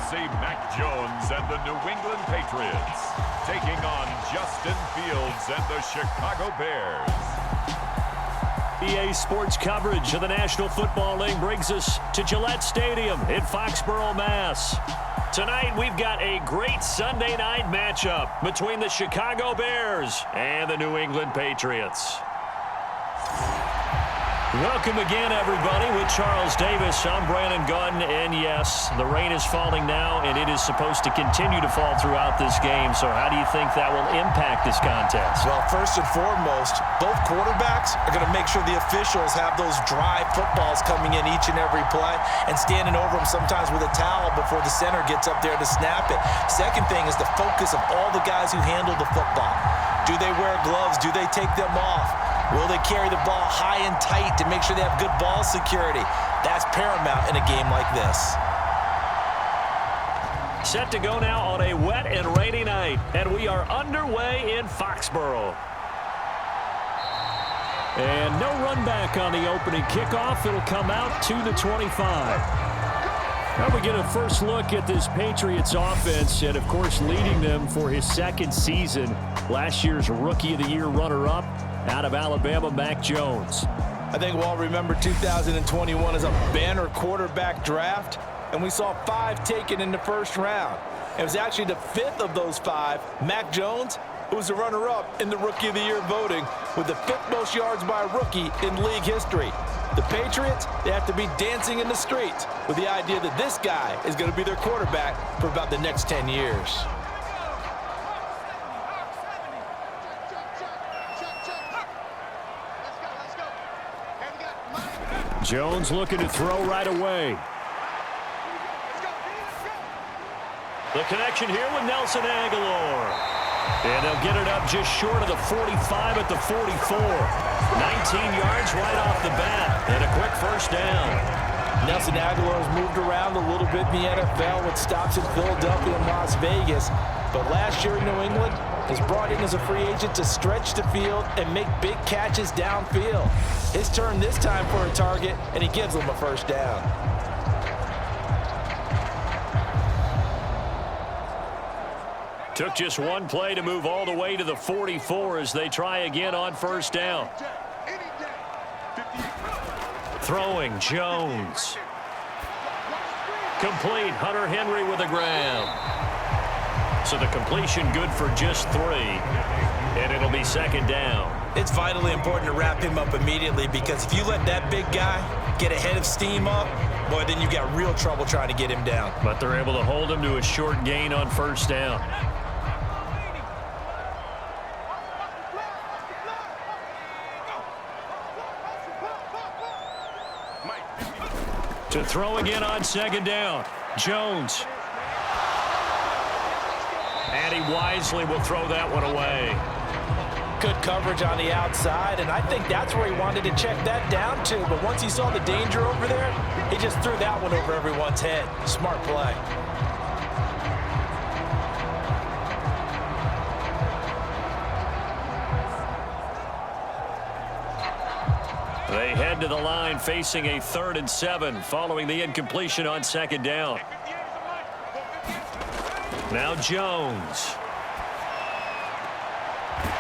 see Mac Jones and the New England Patriots taking on Justin Fields and the Chicago Bears. EA Sports coverage of the National Football League brings us to Gillette Stadium in Foxborough, Mass. Tonight, we've got a great Sunday night matchup between the Chicago Bears and the New England Patriots. Welcome again, everybody, with Charles Davis. I'm Brandon Gunn, and yes, the rain is falling now, and it is supposed to continue to fall throughout this game. So how do you think that will impact this contest? Well, first and foremost, both quarterbacks are going to make sure the officials have those dry footballs coming in each and every play and standing over them sometimes with a towel before the center gets up there to snap it. Second thing is the focus of all the guys who handle the football. Do they wear gloves? Do they take them off? Will they carry the ball high and tight to make sure they have good ball security? That's paramount in a game like this. Set to go now on a wet and rainy night, and we are underway in Foxborough. And no run back on the opening kickoff. It'll come out to the 25. Now we get a first look at this Patriots offense, and of course leading them for his second season. Last year's Rookie of the Year runner-up out of Alabama, Mac Jones. I think we'll all remember 2021 as a banner quarterback draft, and we saw 5 taken in the first round. It was actually the 5th of those 5, Mac Jones, who was the runner-up in the Rookie of the Year voting with the 5th most yards by a rookie in league history. The Patriots, they have to be dancing in the streets with the idea that this guy is going to be their quarterback for about the next 10 years. Jones looking to throw right away. The connection here with Nelson Aguilar. And they'll get it up just short of the 45 at the 44. 19 yards right off the bat. And a quick first down. Nelson Aguilar has moved around a little bit in the NFL with stops in Philadelphia and Las Vegas. But last year in New England, is brought in as a free agent to stretch the field and make big catches downfield. His turn this time for a target, and he gives them a first down. Took just one play to move all the way to the 44 as they try again on first down. Throwing, Jones. Complete, Hunter Henry with a grab. So the completion good for just 3, and it'll be second down. It's vitally important to wrap him up immediately because if you let that big guy get ahead of steam up, boy, then you've got real trouble trying to get him down. But they're able to hold him to a short gain on first down. To throw again on second down, Jones. And he wisely will throw that one away. Good coverage on the outside, and I think that's where he wanted to check that down to. But once he saw the danger over there, he just threw that one over everyone's head. Smart play. They head to the line facing a 3rd and 7 following the incompletion on second down. Now Jones.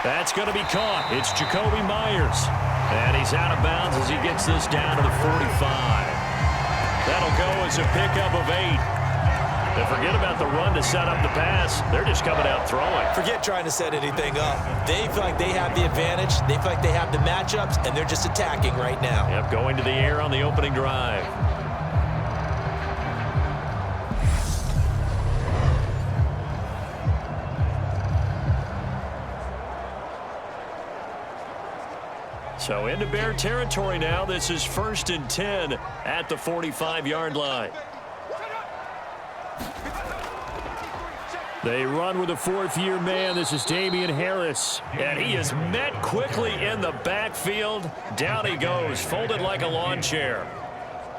That's going to be caught. It's Jacoby Myers. And he's out of bounds as he gets this down to the 45. That'll go as a pickup of 8. And forget about the run to set up the pass. They're just coming out throwing. Forget trying to set anything up. They feel like they have the advantage. They feel like they have the matchups, and they're just attacking right now. Yep, going to the air on the opening drive. So into Bear territory now. This is 1st and 10 at the 45-yard line. They run with a 4th-year man. This is Damian Harris. And he is met quickly in the backfield. Down he goes, folded like a lawn chair.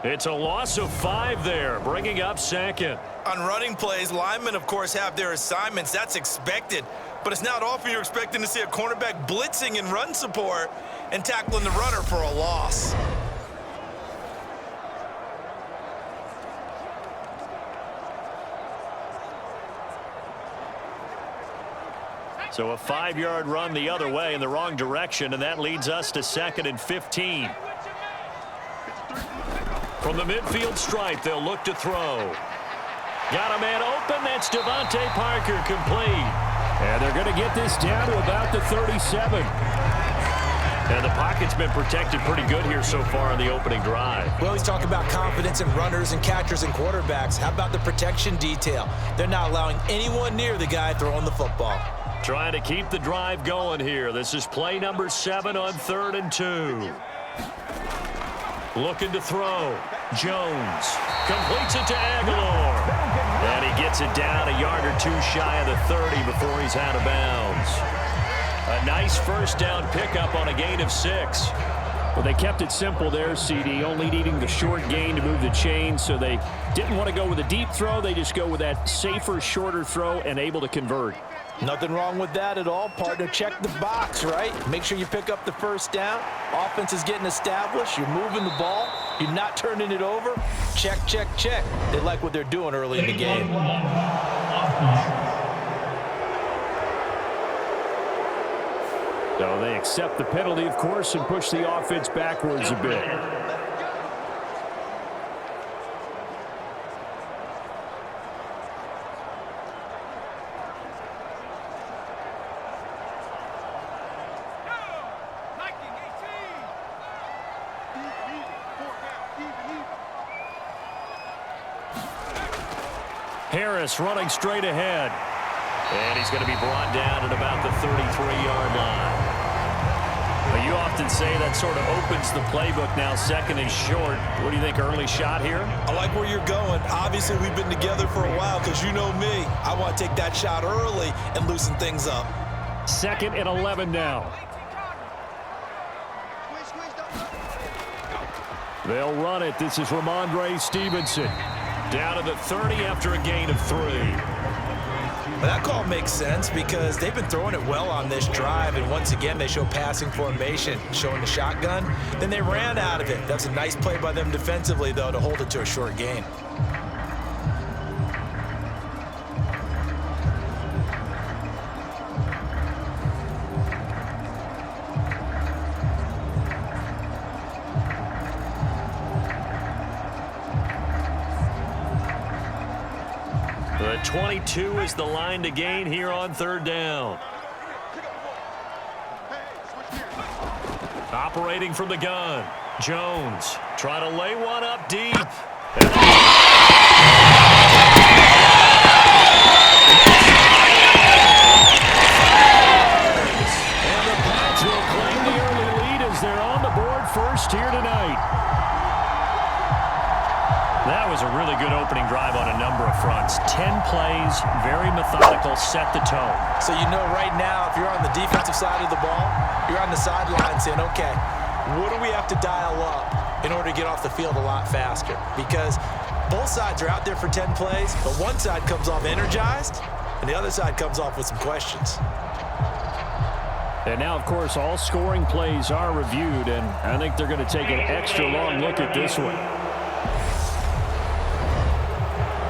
It's a loss of 5 there, bringing up 2nd. On running plays, linemen, of course, have their assignments. That's expected. But it's not often you're expecting to see a cornerback blitzing in run support and tackling the runner for a loss. So a 5-yard run the other way in the wrong direction, and that leads us to 2nd and 15. From the midfield stripe, they'll look to throw. Got a man open. That's Devontae Parker, complete. And they're going to get this down to about the 37. And the pocket's been protected pretty good here so far on the opening drive. Well, he's talking about confidence in runners and catchers and quarterbacks. How about the protection detail? They're not allowing anyone near the guy throwing the football. Trying to keep the drive going here. This is play number 7 on 3rd and 2. Looking to throw. Jones completes it to Aguilar. And he gets it down a yard or two shy of the 30 before he's out of bounds. A nice first down pickup on a gain of 6. Well, they kept it simple there, CD, only needing the short gain to move the chain, so they didn't want to go with a deep throw. They just go with that safer, shorter throw and able to convert. Nothing wrong with that at all, partner. Check the box, right? Make sure you pick up the first down. Offense is getting established. You're moving the ball. You're not turning it over. Check, check, check. They like what they're doing early in the game. So they accept the penalty, of course, and push the offense backwards a bit. Harris running straight ahead. And he's going to be brought down at about the 33-yard line. But you often say that sort of opens the playbook now, 2nd and short. What do you think, early shot here? I like where you're going. Obviously, we've been together for a while because you know me. I want to take that shot early and loosen things up. 2nd and 11 now. They'll run it. This is Ramondre Stevenson. Down to the 30 after a gain of 3. Well, that call makes sense because they've been throwing it well on this drive, and once again they show passing formation, showing the shotgun. Then they ran out of it. That's a nice play by them defensively, though, to hold it to a short gain. The 22 is the line to gain here on 3rd down. Operating from the gun. Jones trying to lay one up deep. And the Pats will claim the early lead as they're on the board first here tonight. That was a really good opening drive on a number of fronts. 10 plays, very methodical, set the tone. So you know right now, if you're on the defensive side of the ball, you're on the sideline saying, okay, what do we have to dial up in order to get off the field a lot faster? Because both sides are out there for 10 plays, but one side comes off energized, and the other side comes off with some questions. And now, of course, all scoring plays are reviewed, and I think they're going to take an extra long look at this one.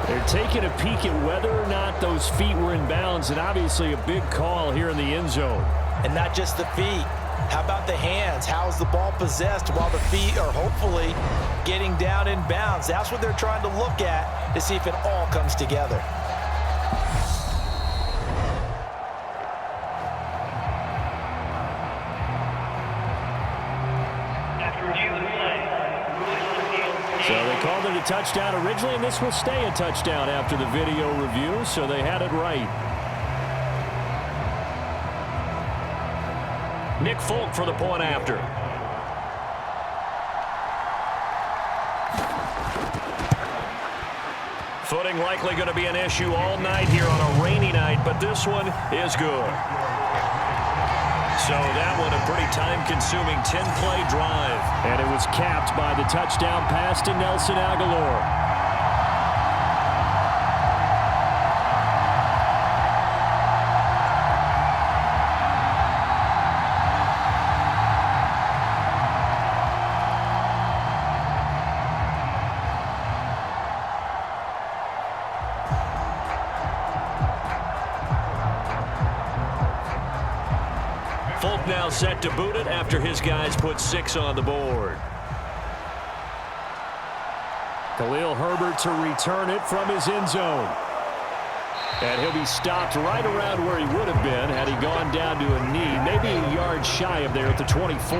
They're taking a peek at whether or not those feet were in bounds, and obviously a big call here in the end zone. And not just the feet. How about the hands? How's the ball possessed while the feet are hopefully getting down in bounds? That's what they're trying to look at to see if it all comes together. So they called it a touchdown originally, and this will stay a touchdown after the video review, so they had it right. Nick Folk for the point after. Footing likely going to be an issue all night here on a rainy night, but this one is good. So that one a pretty time-consuming 10-play drive. And it was capped by the touchdown pass to Nelson Aguilar. now set to boot it after his guys put 6 on the board. Khalil Herbert to return it from his end zone. And he'll be stopped right around where he would have been had he gone down to a knee, maybe a yard shy of there at the 24.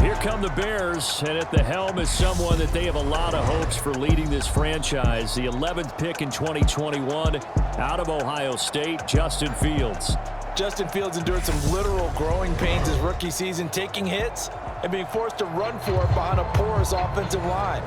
Here come the Bears, and at the helm is someone that they have a lot of hopes for leading this franchise. The 11th pick in 2021 out of Ohio State, Justin Fields. Justin Fields endured some literal growing pains his rookie season, taking hits and being forced to run for it behind a porous offensive line.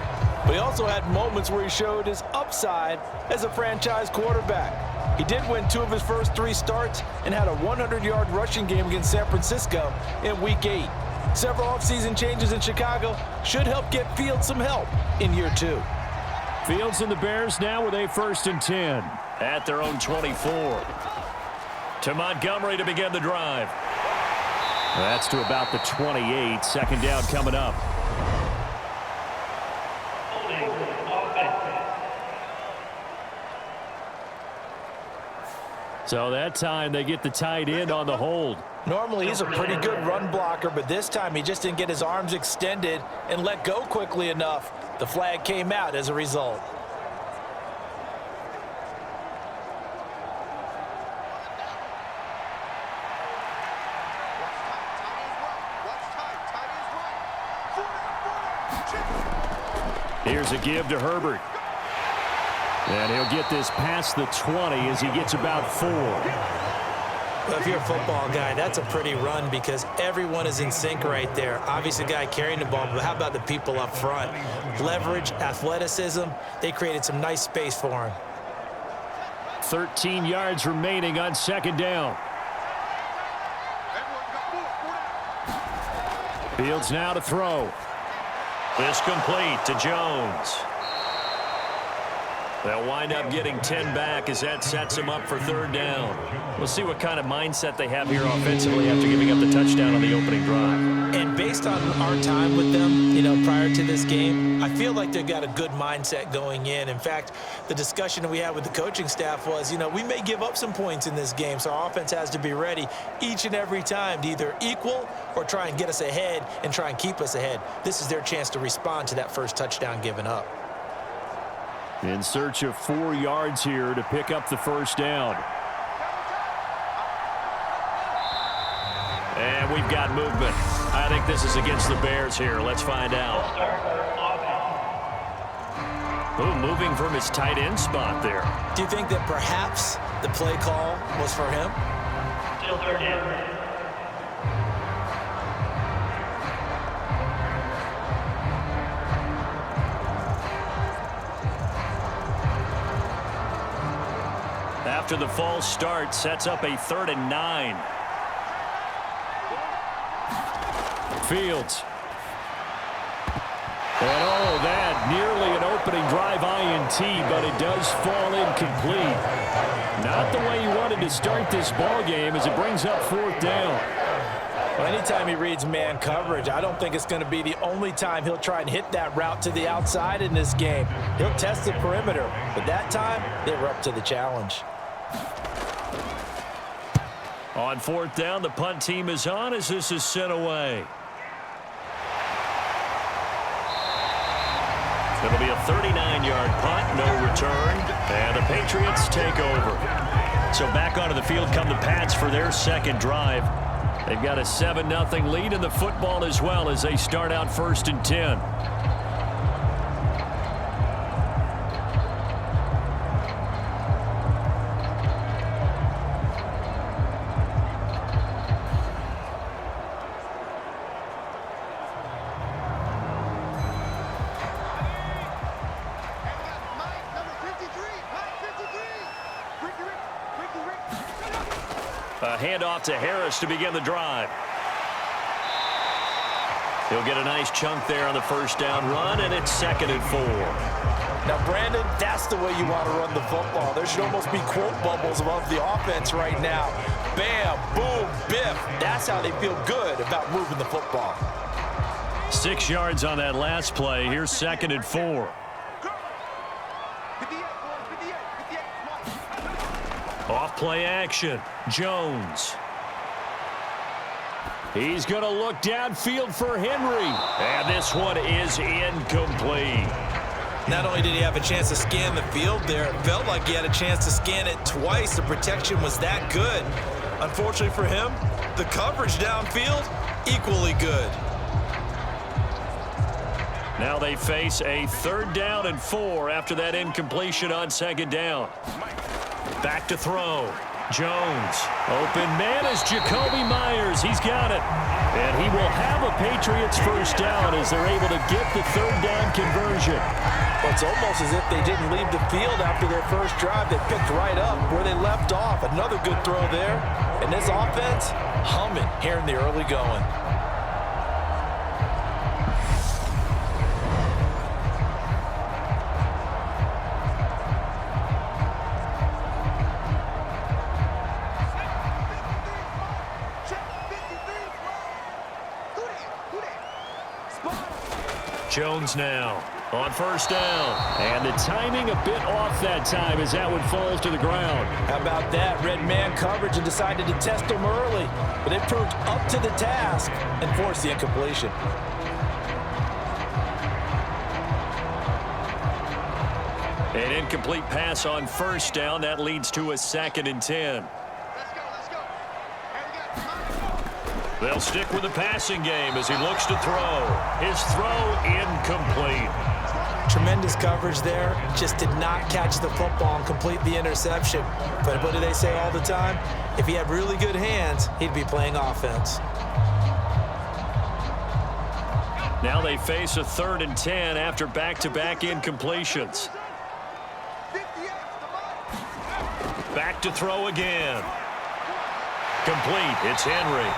But he also had moments where he showed his upside as a franchise quarterback. He did win 2 of his first 3 starts and had a 100-yard rushing game against San Francisco in Week 8. Several offseason changes in Chicago should help get Fields some help in year 2. Fields and the Bears now with a 1st and 10 at their own 24. To Montgomery to begin the drive. That's to about the 28. 2nd down coming up. So that time they get the tight end on the hold. Normally he's a pretty good run blocker, but this time he just didn't get his arms extended and let go quickly enough. The flag came out as a result. Here's a give to Herbert. And he'll get this past the 20 as he gets about 4. Well, if you're a football guy, that's a pretty run because everyone is in sync right there. Obviously, the guy carrying the ball, but how about the people up front? Leverage, athleticism, they created some nice space for him. 13 yards remaining on 2nd down. Fields now to throw. This complete to Jones. They'll wind up getting 10 back as that sets them up for 3rd down. We'll see what kind of mindset they have here offensively after giving up the touchdown on the opening drive. And based on our time with them, prior to this game, I feel like they've got a good mindset going in. In fact, the discussion we had with the coaching staff was, we may give up some points in this game, so our offense has to be ready each and every time to either equal or try and get us ahead and try and keep us ahead. This is their chance to respond to that first touchdown given up. In search of 4 yards here to pick up the 1st down. And we've got movement. I think this is against the Bears here. Let's find out. Oh, moving from his tight end spot there. Do you think that perhaps the play call was for him? Still 3rd down. After the false start, sets up a 3rd and 9. Fields. And that nearly an opening drive INT, but it does fall incomplete. Not the way he wanted to start this ball game as it brings up 4th down. Well, anytime he reads man coverage, I don't think it's going to be the only time he'll try and hit that route to the outside in this game. He'll test the perimeter, but that time they were up to the challenge. On 4th down, the punt team is on as this is sent away. It'll be a 39-yard punt, no return, and the Patriots take over. So back onto the field come the Pats for their 2nd drive. They've got a 7-0 lead in the football as well as they start out 1st and 10. A handoff to Harris to begin the drive. He'll get a nice chunk there on the 1st down run, and it's 2nd and 4. Now, Brandon, that's the way you want to run the football. There should almost be quote bubbles above the offense right now. Bam, boom, biff. That's how they feel good about moving the football. 6 yards on that last play. Here's 2nd and 4. Off play action. Jones. He's going to look downfield for Henry. And this one is incomplete. Not only did he have a chance to scan the field there, it felt like he had a chance to scan it twice. The protection was that good. Unfortunately for him, the coverage downfield, equally good. Now they face a 3rd down and 4 after that incompletion on 2nd down. Back to throw. Jones. Open man is Jacoby Myers. He's got it. And he will have a Patriots first down as they're able to get the 3rd down conversion. Well, it's almost as if they didn't leave the field after their first drive. They picked right up where they left off. Another good throw there. And this offense humming here in the early going. Jones now on 1st down. And the timing a bit off that time as that one falls to the ground. How about that? Red man coverage and decided to test them early. But they proved up to the task and forced the incompletion. An incomplete pass on 1st down. That leads to a 2nd and 10. They'll stick with the passing game as he looks to throw. His throw incomplete. Tremendous coverage there. Just did not catch the football and complete the interception. But what do they say all the time? If he had really good hands, he'd be playing offense. Now they face a 3rd and 10 after back-to-back incompletions. Back to throw again. Complete. It's Henry.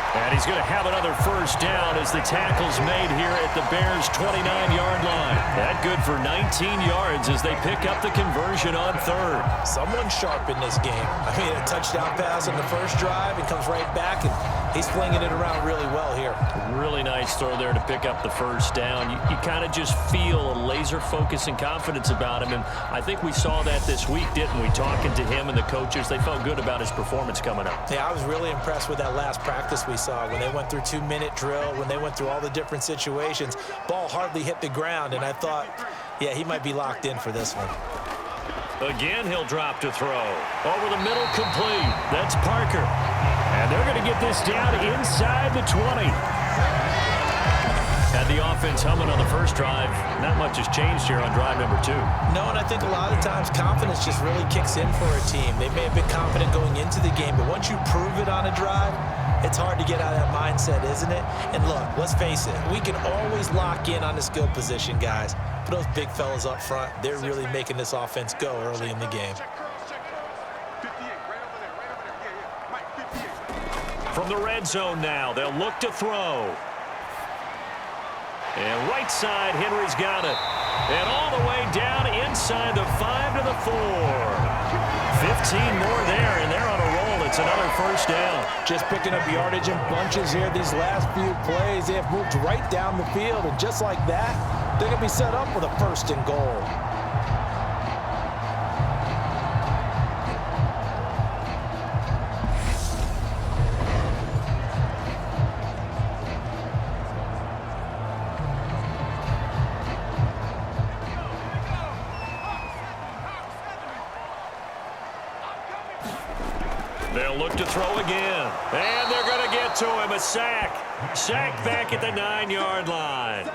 And he's going to have another first down as the tackle's made here at the Bears' 29-yard line. That good for 19 yards as they pick up the conversion on 3rd. Someone sharp in this game. I mean, a touchdown pass on the first drive. It comes right back, and he's flinging it around really well here. Really nice throw there to pick up the first down. You kind of just feel a laser focus and confidence about him, and I think we saw that this week, didn't we? Talking to him and the coaches, they felt good about his performance coming up. Yeah, I was really impressed with that last practice we saw when they went through 2-minute drill, when they went through all the different situations. Ball hardly hit the ground, and I thought, yeah, he might be locked in for this one. Again, he'll drop to throw. Over the middle, complete. That's Parker. And they're going to get this down inside the 20. Had the offense humming on the first drive. Not much has changed here on drive number 2. No, and I think a lot of times confidence just really kicks in for a team. They may have been confident going into the game, but once you prove it on a drive, it's hard to get out of that mindset, isn't it? And look, let's face it, we can always lock in on the skill position, guys. But those big fellas up front, they're really making this offense go early in the game. From the red zone now, they'll look to throw. And right side, Henry's got it. And all the way down inside the 5 to the 4. 15 more there, and they're on a roll. It's another first down. Just picking up yardage in bunches here these last few plays. They have moved right down the field, and just like that, they're going to be set up with a 1st and goal. They'll look to throw again. And they're going to get to him. A sack. Sack back at the 9-yard line.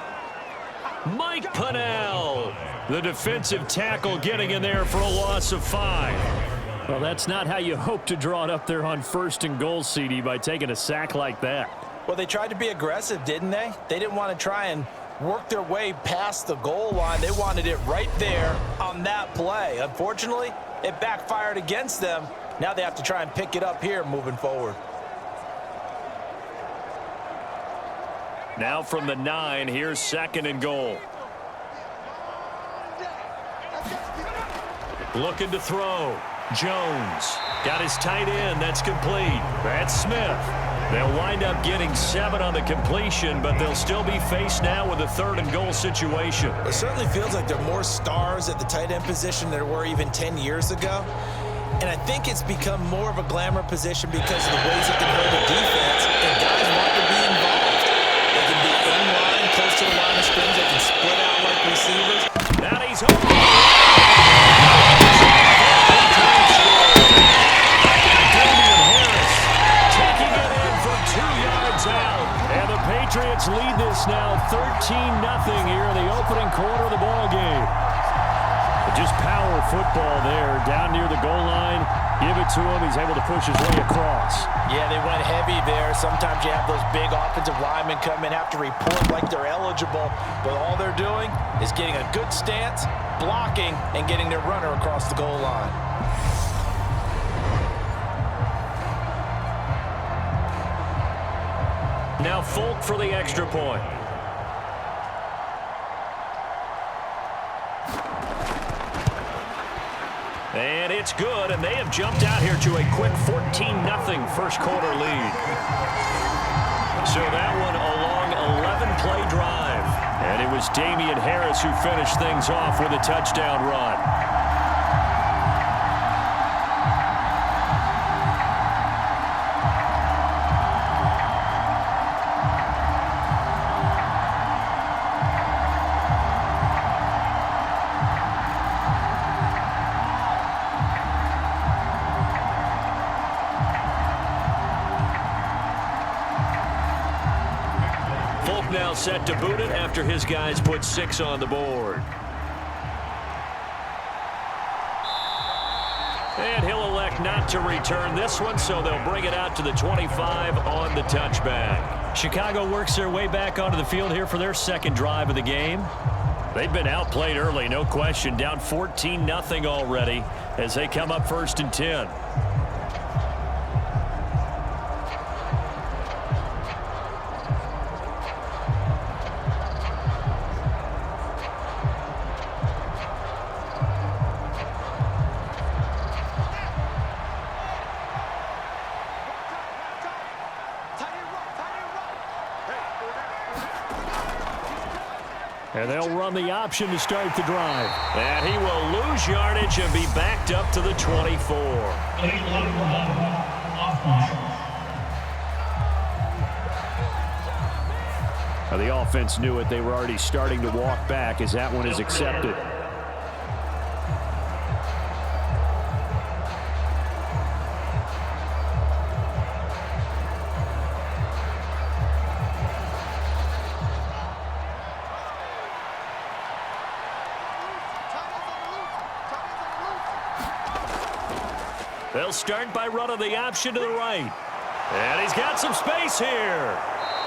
Mike Pennell, the defensive tackle, getting in there for a loss of 5. Well, that's not how you hope to draw it up there on 1st and goal, CD, by taking a sack like that. Well, they tried to be aggressive, didn't they? They didn't want to try and work their way past the goal line. They wanted it right there on that play. Unfortunately, it backfired against them. Now they have to try and pick it up here moving forward. Now from the 9, here's 2nd and goal. Looking to throw. Jones got his tight end. That's complete. That's Smith. They'll wind up getting 7 on the completion, but they'll still be faced now with a 3rd and goal situation. It certainly feels like there are more stars at the tight end position than there were even 10 years ago. And I think it's become more of a glamour position because of the ways it can hurt the defense. And guys want close to the line of scrimmage. They can split out like receivers. Now he's open. Taking it in from 2 yards out. And the Patriots lead this now 13-0 here in the opening quarter of the ball game. Just power football there down near the goal line. Give it to him. He's able to push his way across. Yeah, they went heavy there. Sometimes you have those big offensive linemen come in, have to report like they're eligible, but all they're doing is getting a good stance, blocking, and getting their runner across the goal line. Now Folk for the extra point. And it's good, and they have jumped out here to a quick 14-0 first quarter lead. So that one a long 11-play drive. And it was Damian Harris who finished things off with a touchdown run. Now set to boot it after his guys put 6 on the board. And he'll elect not to return this one, so they'll bring it out to the 25 on the touchback. Chicago works their way back onto the field here for their second drive of the game. They've been outplayed early, no question. Down 14-0 already as they come up 1st and 10. And they'll run the option to start the drive. And he will lose yardage and be backed up to the 24. Now the offense knew it. They were already starting to walk back as that one is accepted. They'll start by running the option to the right. And he's got some space here.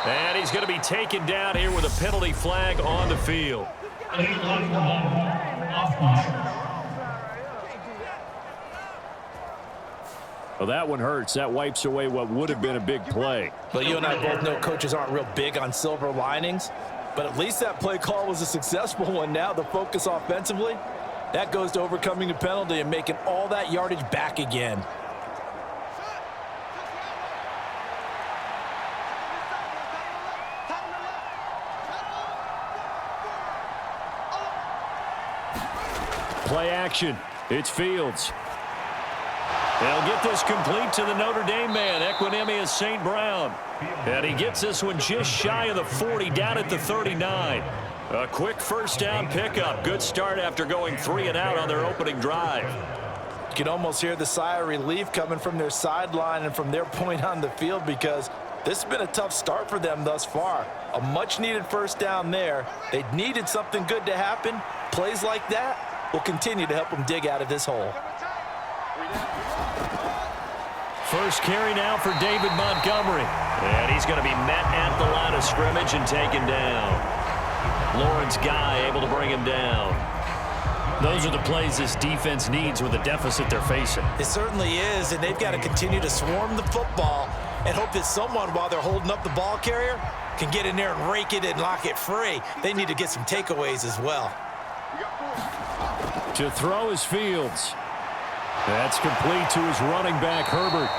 And he's going to be taken down here with a penalty flag on the field. Well, that one hurts. That wipes away what would have been a big play. Well, you and I both know coaches aren't real big on silver linings, but at least that play call was a successful one. Now the focus offensively, that goes to overcoming the penalty and making all that yardage back again. Play action. It's Fields. They'll get this complete to the Notre Dame man, Equinemius St. Brown. And he gets this one just shy of the 40, down at the 39. A quick first down pickup. Good start after going 3 and out on their opening drive. You can almost hear the sigh of relief coming from their sideline and from their point on the field, because this has been a tough start for them thus far. A much-needed first down there. They needed something good to happen. Plays like that will continue to help them dig out of this hole. First carry now for David Montgomery. And he's going to be met at the line of scrimmage and taken down. Lawrence Guy able to bring him down. Those are the plays this defense needs with the deficit they're facing. It certainly is, and they've got to continue to swarm the football and hope that someone, while they're holding up the ball carrier, can get in there and rake it and lock it free. They need to get some takeaways as well. To throw is Fields. That's complete to his running back, Herbert.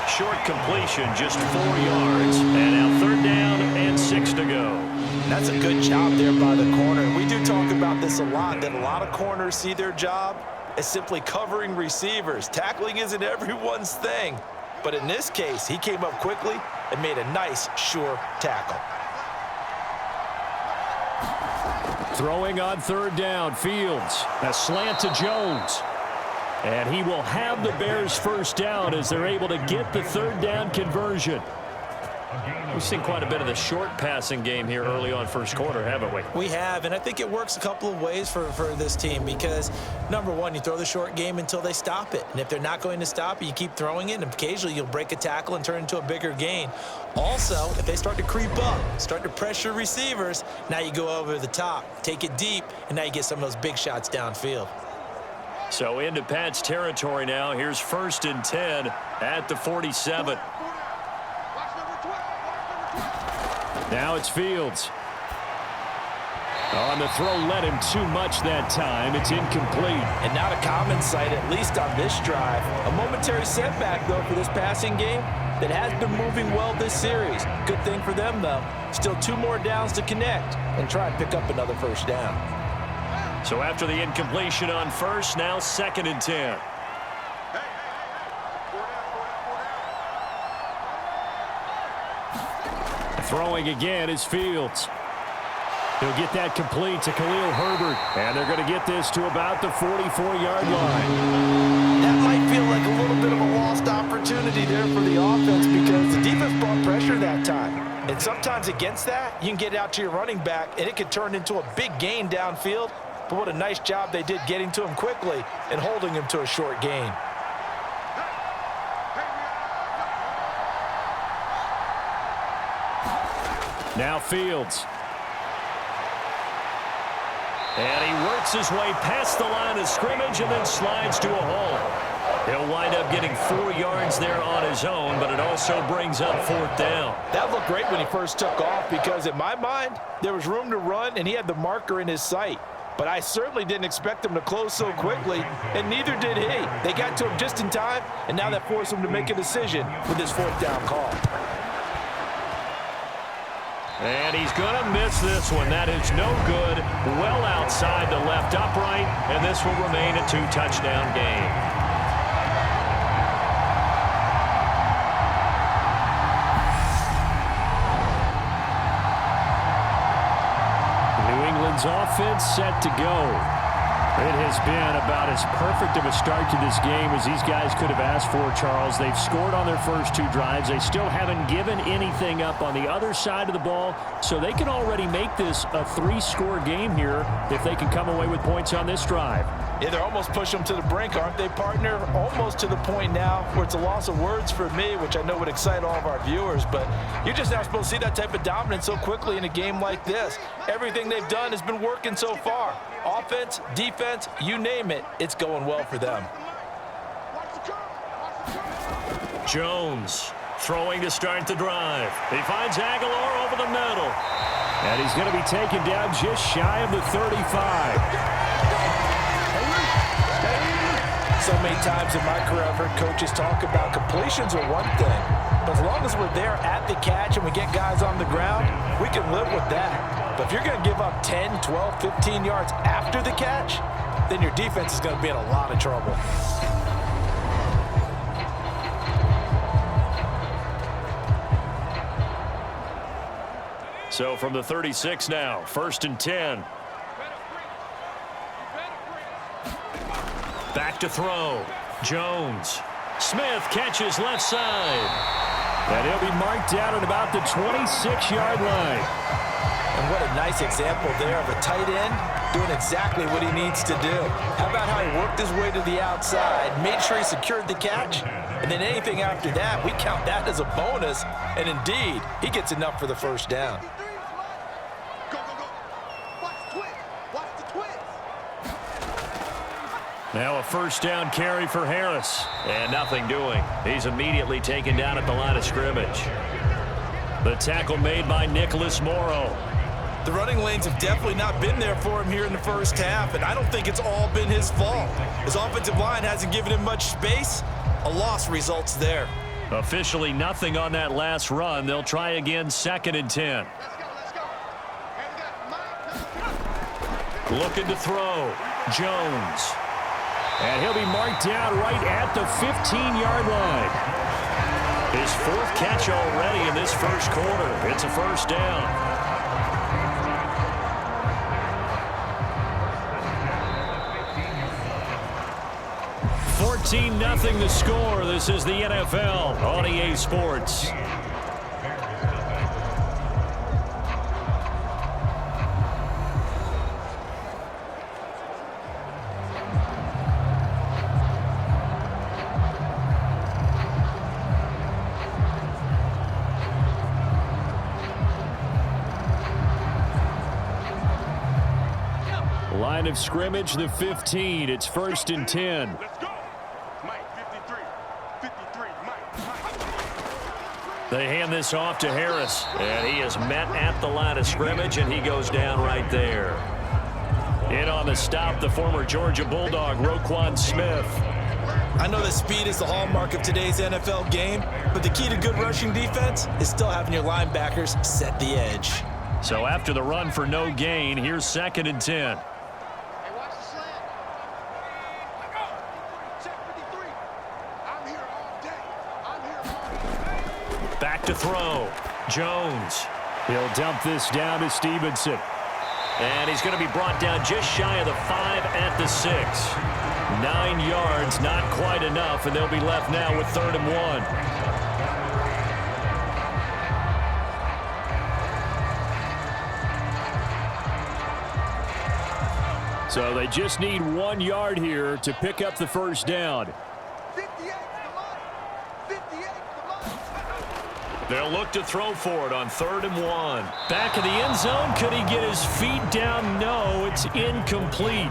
Short completion, just 4 yards. And now 3rd down and 6 to go. That's a good job there by the corner. We do talk about this a lot, that a lot of corners see their job as simply covering receivers. Tackling isn't everyone's thing. But in this case, he came up quickly and made a nice, sure tackle. Throwing on third down, Fields. A slant to Jones. And he will have the Bears first down as they're able to get the third down conversion. We've seen quite a bit of the short passing game here early on first quarter, haven't we? We have, and I think it works a couple of ways for this team because, number one, you throw the short game until they stop it. And if they're not going to stop it, you keep throwing it, and occasionally you'll break a tackle and turn it into a bigger gain. Also, if they start to creep up, start to pressure receivers, now you go over the top, take it deep, and now you get some of those big shots downfield. So into Pat's territory now. Here's 1st and 10 at the 47. Now it's Fields. On the throw, led him too much that time. It's incomplete. And not a common sight, at least on this drive. A momentary setback, though, for this passing game that has been moving well this series. Good thing for them, though. Still 2 more downs to connect and try and pick up another first down. So after the incompletion on first, now 2nd and 10. Throwing again is Fields. He'll get that complete to Khalil Herbert. And they're going to get this to about the 44-yard line. That might feel like a little bit of a lost opportunity there for the offense because the defense brought pressure that time. And sometimes against that, you can get out to your running back, and it could turn into a big gain downfield. But what a nice job they did getting to him quickly and holding him to a short gain. Now Fields. And he works his way past the line of scrimmage and then slides to a hole. He'll wind up getting 4 yards there on his own, but it also brings up 4th down. That looked great when he first took off because in my mind, there was room to run and he had the marker in his sight. But I certainly didn't expect him to close so quickly, and neither did he. They got to him just in time, and now that forced him to make a decision with his 4th down call. And he's going to miss this one. That is no good. Well outside the left upright, and this will remain a 2-touchdown game. New England's offense set to go. It has been about as perfect of a start to this game as these guys could have asked for, Charles. They've scored on their first 2 drives. They still haven't given anything up on the other side of the ball, so they can already make this a 3-score game here if they can come away with points on this drive. Yeah, they're almost pushing them to the brink, aren't they, partner? Almost to the point now where it's a loss of words for me, which I know would excite all of our viewers, but you're just not supposed to see that type of dominance so quickly in a game like this. Everything they've done has been working so far. Offense, defense, you name it, it's going well for them. Jones throwing to start the drive. He finds Aguilar over the middle. And he's going to be taken down just shy of the 35. So many times in my career I've heard coaches talk about completions are one thing, but as long as we're there at the catch and we get guys on the ground, we can live with that. But if you're going to give up 10, 12, 15 yards after the catch, then your defense is going to be in a lot of trouble. So from the 36 now, 1st and 10. Back to throw. Jones. Smith catches left side. And he'll be marked down at about the 26-yard line. And what a nice example there of a tight end doing exactly what he needs to do. How about how he worked his way to the outside, made sure he secured the catch, and then anything after that, we count that as a bonus. And indeed, he gets enough for the first down. Now a first down carry for Harris. And nothing doing. He's immediately taken down at the line of scrimmage. The tackle made by Nicholas Morrow. The running lanes have definitely not been there for him here in the first half, and I don't think it's all been his fault. His offensive line hasn't given him much space. A loss results there. Officially nothing on that last run. They'll try again, 2nd and 10. Looking to throw. Jones. And he'll be marked down right at the 15-yard line. His 4th catch already in this first quarter. It's a first down. 15-0 the score. This is the NFL on EA Sports. Line of scrimmage, the 15. It's 1st and 10. Let's go. Mike, 53. 53, Mike. They hand this off to Harris, and he is met at the line of scrimmage, and he goes down right there. In on the stop, the former Georgia Bulldog, Roquan Smith. I know that speed is the hallmark of today's NFL game, but the key to good rushing defense is still having your linebackers set the edge. So after the run for no gain, here's 2nd and 10. Back to throw. Jones. He'll dump this down to Stevenson. And he's going to be brought down just shy of the 5 at the 6. 9 yards, not quite enough, and they'll be left now with 3rd and 1. So they just need 1 yard here to pick up the first down. They'll look to throw for it on 3rd and 1. Back in the end zone. Could he get his feet down? No, it's incomplete.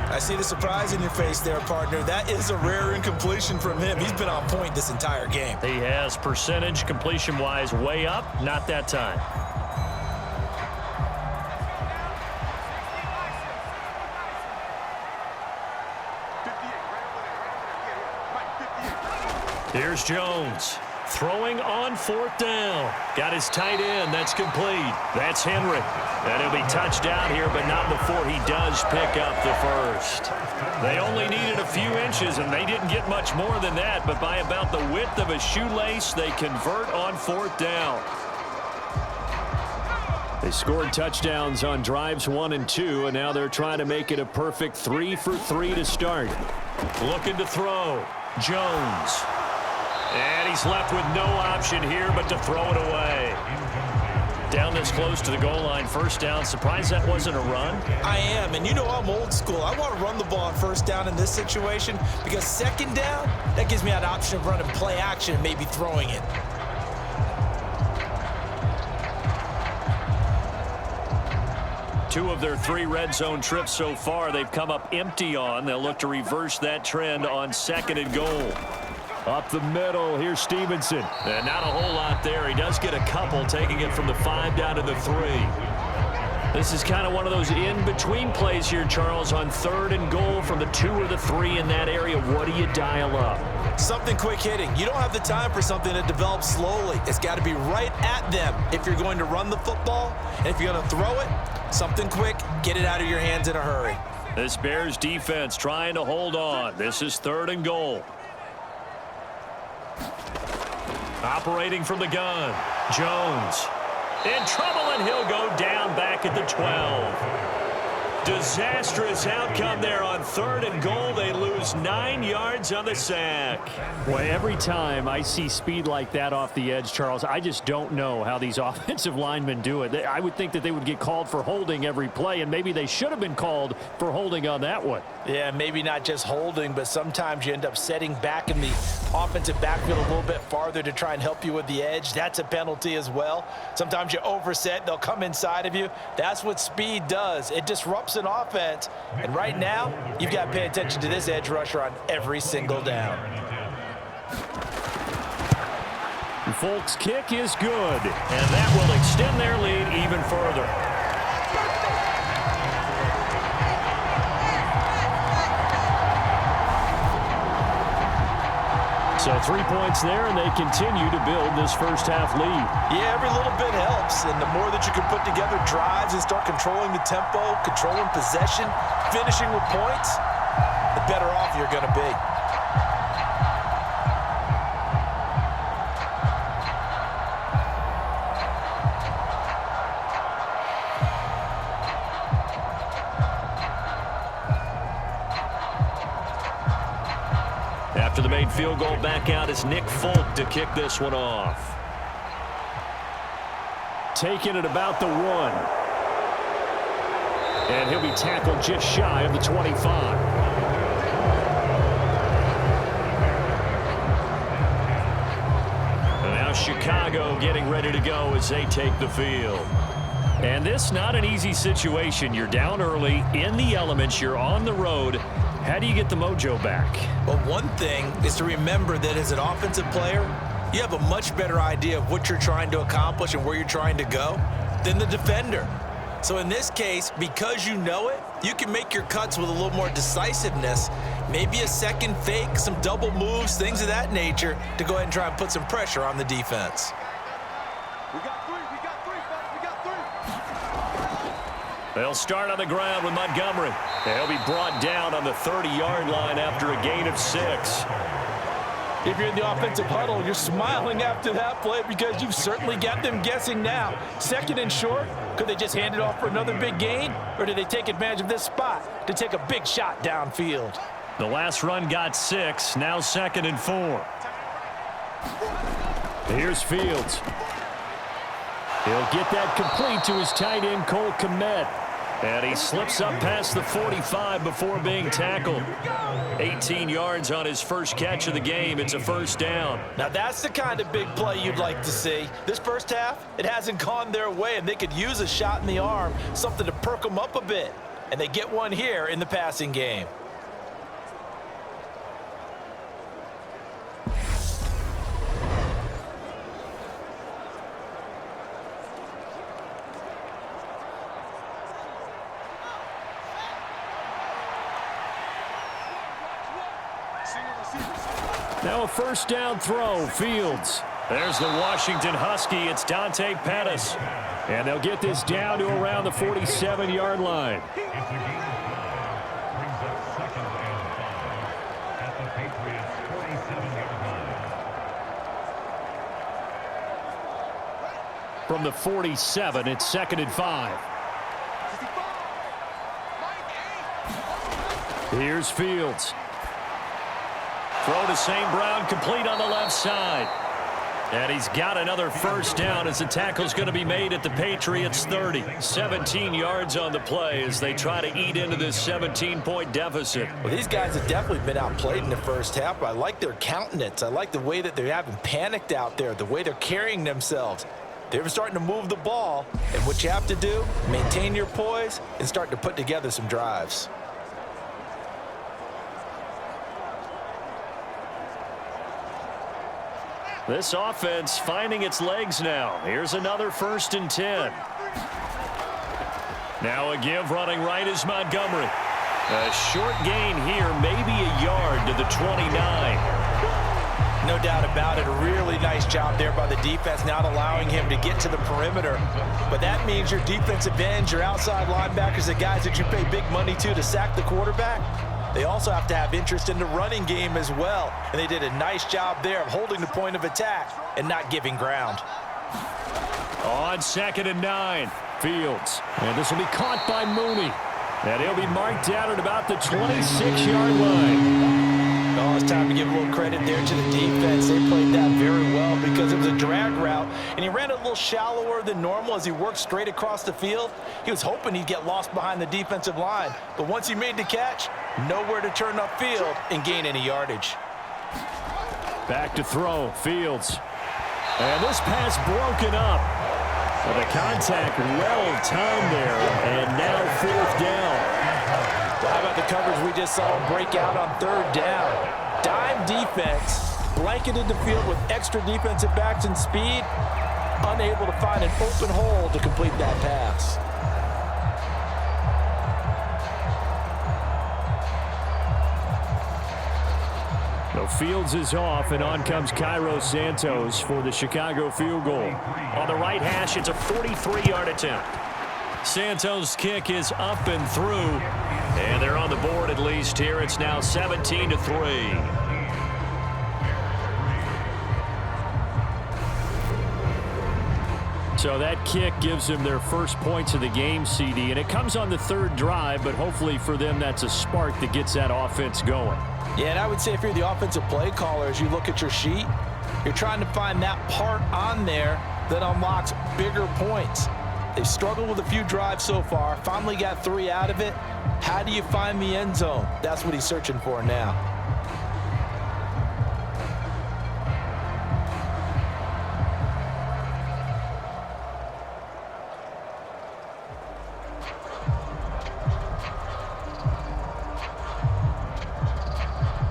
I see the surprise in your face there, partner. That is a rare incompletion from him. He's been on point this entire game. He has percentage completion-wise way up. Not that time. Here's Jones. Throwing on 4th down. Got his tight end. That's complete. That's Henry. And he'll be touched down here, but not before he does pick up the first. They only needed a few inches, and they didn't get much more than that. But by about the width of a shoelace, they convert on 4th down. They scored touchdowns on drives 1 and 2, and now they're trying to make it a perfect 3 for 3 to start. Looking to throw. Jones. And he's left with no option here but to throw it away. Down this close to the goal line, 1st down. Surprised that wasn't a run? I am, and you know I'm old school. I want to run the ball on 1st down in this situation because 2nd down, that gives me an option of running play action and maybe throwing it. Two of their 3 red zone trips so far, they've come up empty on. They'll look to reverse that trend on 2nd and goal. Up the middle, here's Stevenson. And not a whole lot there. He does get a couple, taking it from the 5 down to the 3. This is kind of one of those in-between plays here, Charles, on 3rd and goal from the 2 or the 3 in that area. What do you dial up? Something quick hitting. You don't have the time for something that develops slowly. It's got to be right at them if you're going to run the football. And if you're going to throw it, something quick, get it out of your hands in a hurry. This Bears defense trying to hold on. This is 3rd and goal. Operating from the gun, Jones in trouble, and he'll go down back at the 12. Disastrous outcome there on 3rd and goal. They lose 9 yards on the sack. Boy, every time I see speed like that off the edge, Charles, I just don't know how these offensive linemen do it. I would think that they would get called for holding every play, and maybe they should have been called for holding on that one. Yeah, maybe not just holding, but sometimes you end up setting back in the offensive backfield a little bit farther to try and help you with the edge. That's a penalty as well. Sometimes you overset, they'll come inside of you. That's what speed does. It disrupts an offense. And right now, you've got to pay attention to this edge rusher on every single down. Folks' kick is good, and that will extend their lead even further. So 3 points there, and they continue to build this first half lead. Yeah, every little bit helps, and the more that you can put together drives and start controlling the tempo, controlling possession, finishing with points, the better off you're going to be. After the made field goal, back out is Nick Folk to kick this one off. Taking it about the 1. And he'll be tackled just shy of the 25. Chicago getting ready to go as they take the field. And this not an easy situation. You're down early, in the elements, you're on the road. How do you get the mojo back? Well, one thing is to remember that as an offensive player, you have a much better idea of what you're trying to accomplish and where you're trying to go than the defender. So in this case, because you know it, you can make your cuts with a little more decisiveness, maybe a second fake, some double moves, things of that nature, to go ahead and try and put some pressure on the defense. We got three, fellas, we got three. They'll start on the ground with Montgomery. They'll be brought down on the 30-yard line after a gain of 6. If you're in the offensive huddle, you're smiling after that play because you've certainly got them guessing now. 2nd and short, could they just hand it off for another big gain? Or do they take advantage of this spot to take a big shot downfield? The last run got 6, now 2nd and 4. Here's Fields. He'll get that complete to his tight end, Cole Kmet. And he slips up past the 45 before being tackled. 18 yards on his first catch of the game. It's a first down. Now that's the kind of big play you'd like to see. This first half, it hasn't gone their way, and they could use a shot in the arm, something to perk them up a bit. And they get one here in the passing game. Now a first down throw, Fields. There's the Washington Husky. It's Dante Pettis. And they'll get this down to around the 47-yard line. From the 47, it's 2nd and 5. Here's Fields. Throw to St. Brown, complete on the left side. And he's got another first down as the tackle's going to be made at the Patriots 30. 17 yards on the play as they try to eat into this 17-point deficit. Well, these guys have definitely been outplayed in the first half. I like their countenance. I like the way that they haven't panicked out there, the way they're carrying themselves. They're starting to move the ball, and what you have to do, maintain your poise and start to put together some drives. This offense finding its legs now. Here's another 1st and 10. Now a give running right is Montgomery. A short gain here, maybe a yard to the 29. No doubt about it. A really nice job there by the defense, not allowing him to get to the perimeter. But that means your defensive ends, your outside linebackers, the guys that you pay big money to sack the quarterback, they also have to have interest in the running game as well. And they did a nice job there of holding the point of attack and not giving ground. On 2nd and 9, Fields. And this will be caught by Mooney. And he'll be marked down at about the 26-yard line. Oh, it's time to give a little credit there to the defense. They played that very well because it was a drag route, and he ran a little shallower than normal as he worked straight across the field. He was hoping he'd get lost behind the defensive line, but once he made the catch, nowhere to turn upfield and gain any yardage. Back to throw, Fields. And this pass broken up. Well, the contact well timed there, and now 4th down. Well, how about the coverage we just saw him break out on 3rd down? Dime defense, blanketed the field with extra defensive backs and speed, unable to find an open hole to complete that pass. So Fields is off, and on comes Cairo Santos for the Chicago field goal. On the right hash, it's a 43-yard attempt. Santos' kick is up and through, and they're on the board at least here. It's now 17-3. So that kick gives them their first points of the game, CD, and it comes on the third drive, but hopefully for them that's a spark that gets that offense going. Yeah, and I would say if you're the offensive play caller, as you look at your sheet, you're trying to find that part on there that unlocks bigger points. They've struggled with a few drives so far, finally got 3 out of it. How do you find the end zone? That's what he's searching for now.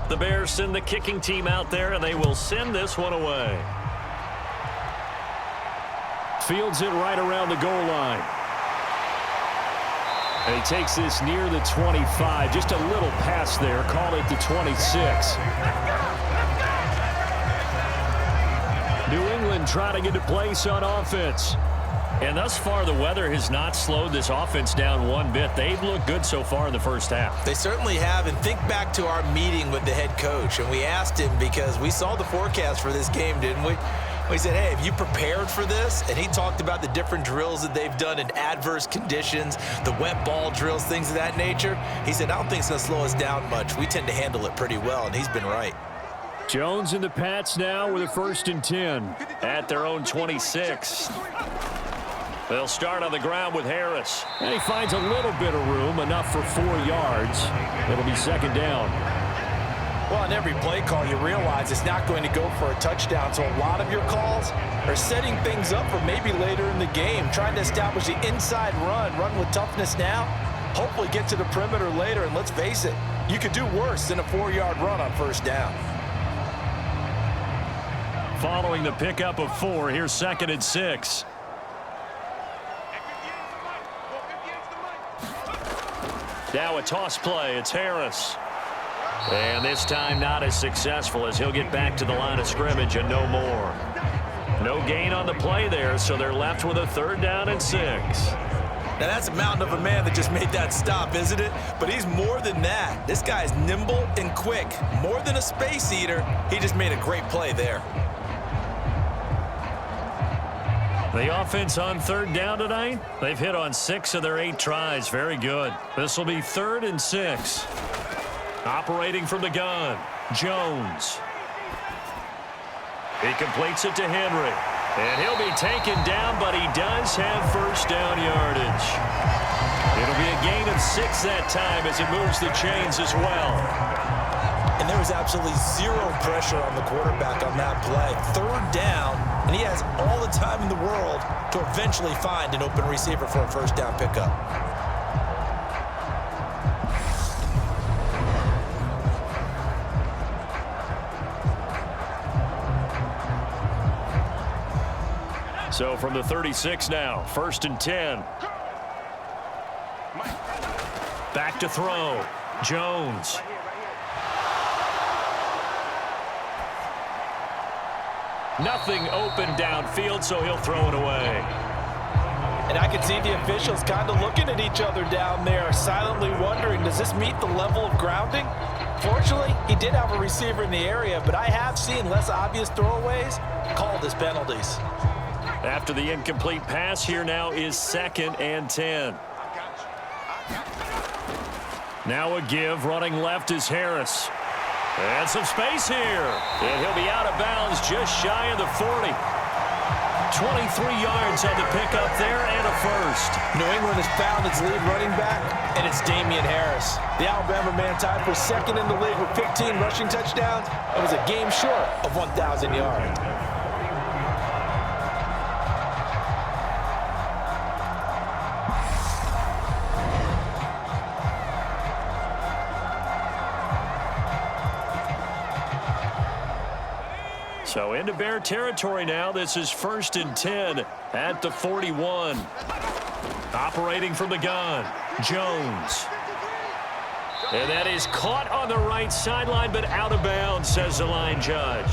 The Bears send the kicking team out there, and they will send this one away. Fields it right around the goal line. And he takes this near the 25. Just a little pass there. Call it the 26. New England trying to get to place on offense. And thus far, the weather has not slowed this offense down one bit. They've looked good so far in the first half. They certainly have. And think back to our meeting with the head coach. And we asked him, because we saw the forecast for this game, didn't we? We said, hey, have you prepared for this? And he talked about the different drills that they've done in adverse conditions, the wet ball drills, things of that nature. He said, I don't think it's going to slow us down much. We tend to handle it pretty well, and he's been right. Jones and the Pats now with a 1st and 10 at their own 26. They'll start on the ground with Harris. And he finds a little bit of room, enough for 4 yards. It'll be 2nd down. Well, in every play call, you realize it's not going to go for a touchdown. So a lot of your calls are setting things up for maybe later in the game, trying to establish the inside run with toughness now, hopefully get to the perimeter later. And let's face it, you could do worse than a 4-yard run on 1st down. Following the pickup of 4, here's 2nd and 6. Now a toss play. It's Harris. And this time not as successful, as he'll get back to the line of scrimmage and no more. No gain on the play there, so they're left with a 3rd down and 6. Now that's a mountain of a man that just made that stop, isn't it? But he's more than that. This guy's nimble and quick. More than a space eater, he just made a great play there. The offense on 3rd down tonight, they've hit on 6 of their 8 tries. Very good. This will be 3rd and 6. Operating from the gun, Jones. He completes it to Henry. And he'll be taken down, but he does have 1st down yardage. It'll be a gain of 6 that time as it moves the chains as well. And there was absolutely 0 pressure on the quarterback on that play. 3rd down, and he has all the time in the world to eventually find an open receiver for a 1st down pickup. So from the 36 now, 1st and 10. Back to throw. Jones. Nothing open downfield, so he'll throw it away. And I can see the officials kind of looking at each other down there, silently wondering, does this meet the level of grounding? Fortunately, he did have a receiver in the area, but I have seen less obvious throwaways called as penalties. After the incomplete pass, here now is 2nd and 10. Now a give. Running left is Harris. And some space here. And he'll be out of bounds just shy of the 40. 23 yards on the pickup there and a 1st. New England has found its lead running back, and it's Damian Harris. The Alabama man tied for 2nd in the league with 15 rushing touchdowns. It was a game short of 1,000 yards. So into Bear territory now. This is 1st and 10 at the 41. Operating from the gun, Jones. And that is caught on the right sideline, but out of bounds, says the line judge.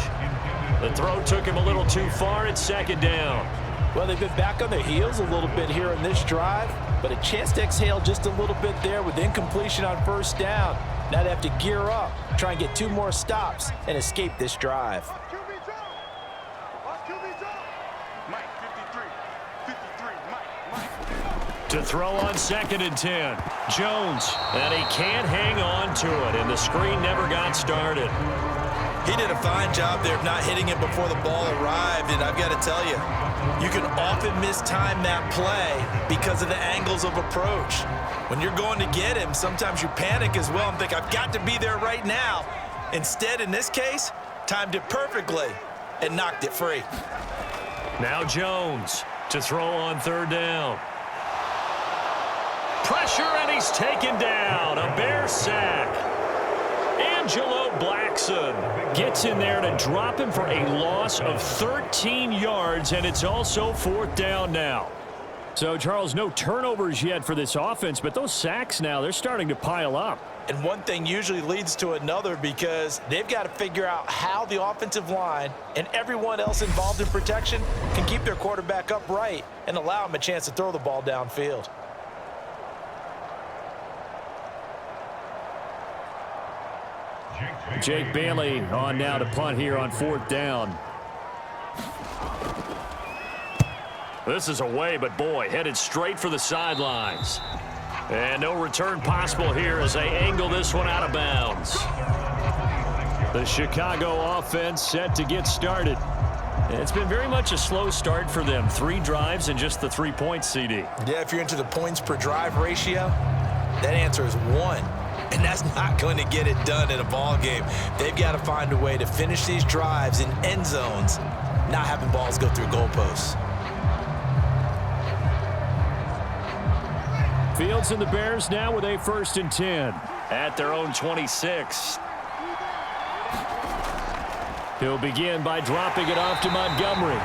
The throw took him a little too far. It's 2nd down. Well, they've been back on their heels a little bit here in this drive, but a chance to exhale just a little bit there with incompletion on 1st down. Now they have to gear up, try and get 2 more stops, and escape this drive. Mike, 53. To throw on 2nd and 10. Jones, and he can't hang on to it, and the screen never got started. He did a fine job there of not hitting it before the ball arrived, and I've got to tell you, you can often mistime that play because of the angles of approach. When you're going to get him, sometimes you panic as well and think, I've got to be there right now. Instead, in this case, timed it perfectly and knocked it free. Now Jones to throw on 3rd down. Pressure, and he's taken down. A Bear sack. Angelo Blackson gets in there to drop him for a loss of 13 yards, and it's also 4th down now. So, Charles, no turnovers yet for this offense, but those sacks now, they're starting to pile up. And one thing usually leads to another because they've got to figure out how the offensive line and everyone else involved in protection can keep their quarterback upright and allow him a chance to throw the ball downfield. Jake Bailey on now to punt here on 4th down. This is away, but boy, headed straight for the sidelines. And no return possible here as they angle this one out of bounds. The Chicago offense set to get started. It's been very much a slow start for them. 3 drives and just the 3 points, CD. Yeah, if you're into the points per drive ratio, that answer is 1. And that's not going to get it done in a ball game. They've got to find a way to finish these drives in end zones, not having balls go through goalposts. Fields and the Bears now with a 1st and 10 at their own 26. He'll begin by dropping it off to Montgomery.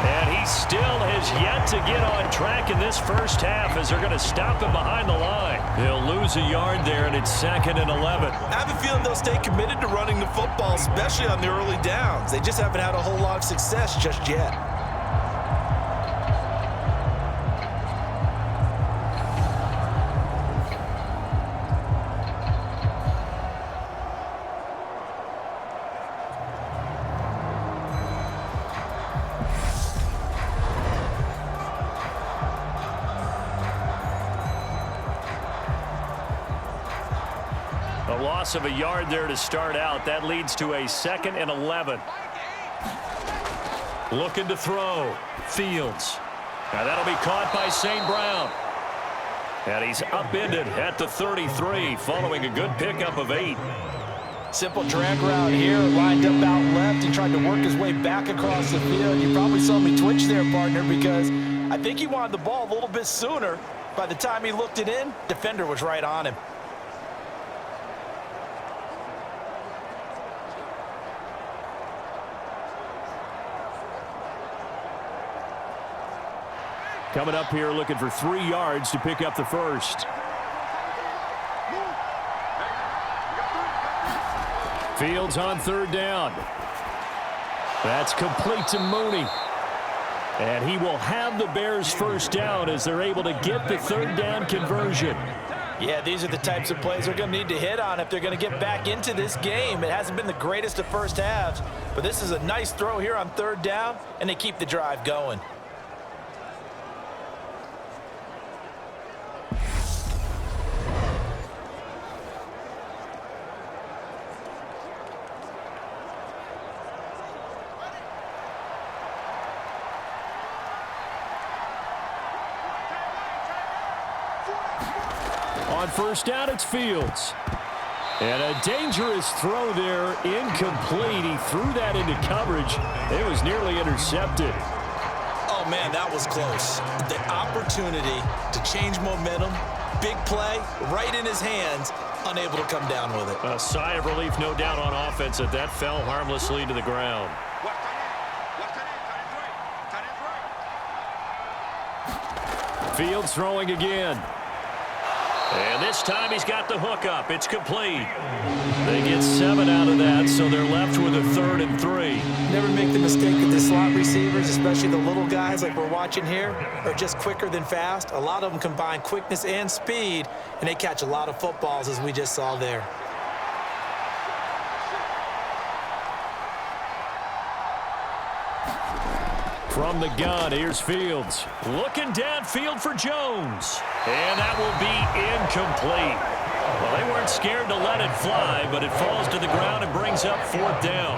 And he still has yet to get on track in this first half as they're going to stop him behind the line. He'll lose a yard there, and it's 2nd and 11. I have a feeling they'll stay committed to running the football, especially on the early downs. They just haven't had a whole lot of success just yet. A loss of a yard there to start out. That leads to a 2nd and 11. Looking to throw. Fields. Now that'll be caught by St. Brown. And he's upended at the 33 following a good pickup of 8. Simple drag route here, lined up out left and tried to work his way back across the field. You probably saw me twitch there, partner, because I think he wanted the ball a little bit sooner. By the time he looked it in, defender was right on him. Coming up here looking for 3 yards to pick up the first. Fields on 3rd down. That's complete to Mooney. And he will have the Bears first down as they're able to get the 3rd down conversion. Yeah, these are the types of plays they're going to need to hit on if they're going to get back into this game. It hasn't been the greatest of first halves, but this is a nice throw here on 3rd down, and they keep the drive going. On 1st down, it's Fields. And a dangerous throw there, incomplete. He threw that into coverage. It was nearly intercepted. Oh, man, that was close. The opportunity to change momentum, big play, right in his hands, unable to come down with it. A sigh of relief, no doubt, on offense that fell harmlessly to the ground. Fields throwing again. And this time he's got the hook up. It's complete. They get 7 out of that, so they're left with a 3rd and 3. Never make the mistake that the slot receivers, especially the little guys like we're watching here, are just quicker than fast. A lot of them combine quickness and speed, and they catch a lot of footballs, as we just saw there. From the gun, here's Fields. Looking downfield for Jones. And that will be incomplete. Well, they weren't scared to let it fly, but it falls to the ground and brings up 4th down.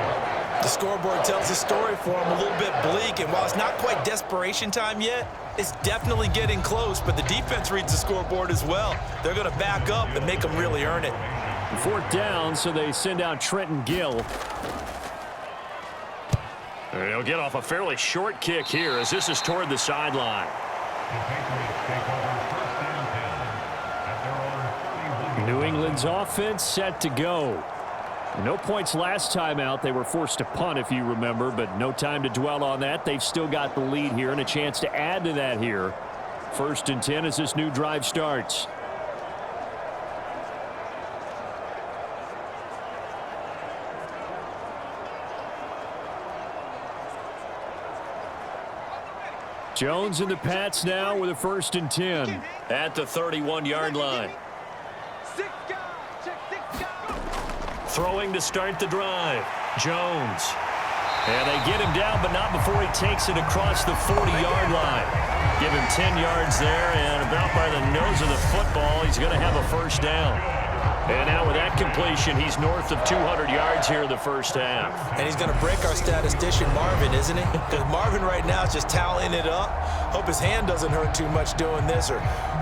The scoreboard tells a story for him, a little bit bleak, and while it's not quite desperation time yet, it's definitely getting close, but the defense reads the scoreboard as well. They're going to back up and make them really earn it. 4th down, so they send out Trenton Gill. They'll get off a fairly short kick here as this is toward the sideline. New England's offense set to go. No points last time out. They were forced to punt, if you remember, but no time to dwell on that. They've still got the lead here and a chance to add to that here. 1st and 10 as this new drive starts. Jones and the Pats now with a 1st and 10 at the 31-yard line. Throwing to start the drive. Jones. And they get him down, but not before he takes it across the 40-yard line. Give him 10 yards there, and about by the nose of the football, he's going to have a 1st down. And now with that completion, he's north of 200 yards here in the 1st half. And he's going to break our statistician, Marvin, isn't he? Because Marvin right now is just tallying it up. Hope his hand doesn't hurt too much doing this or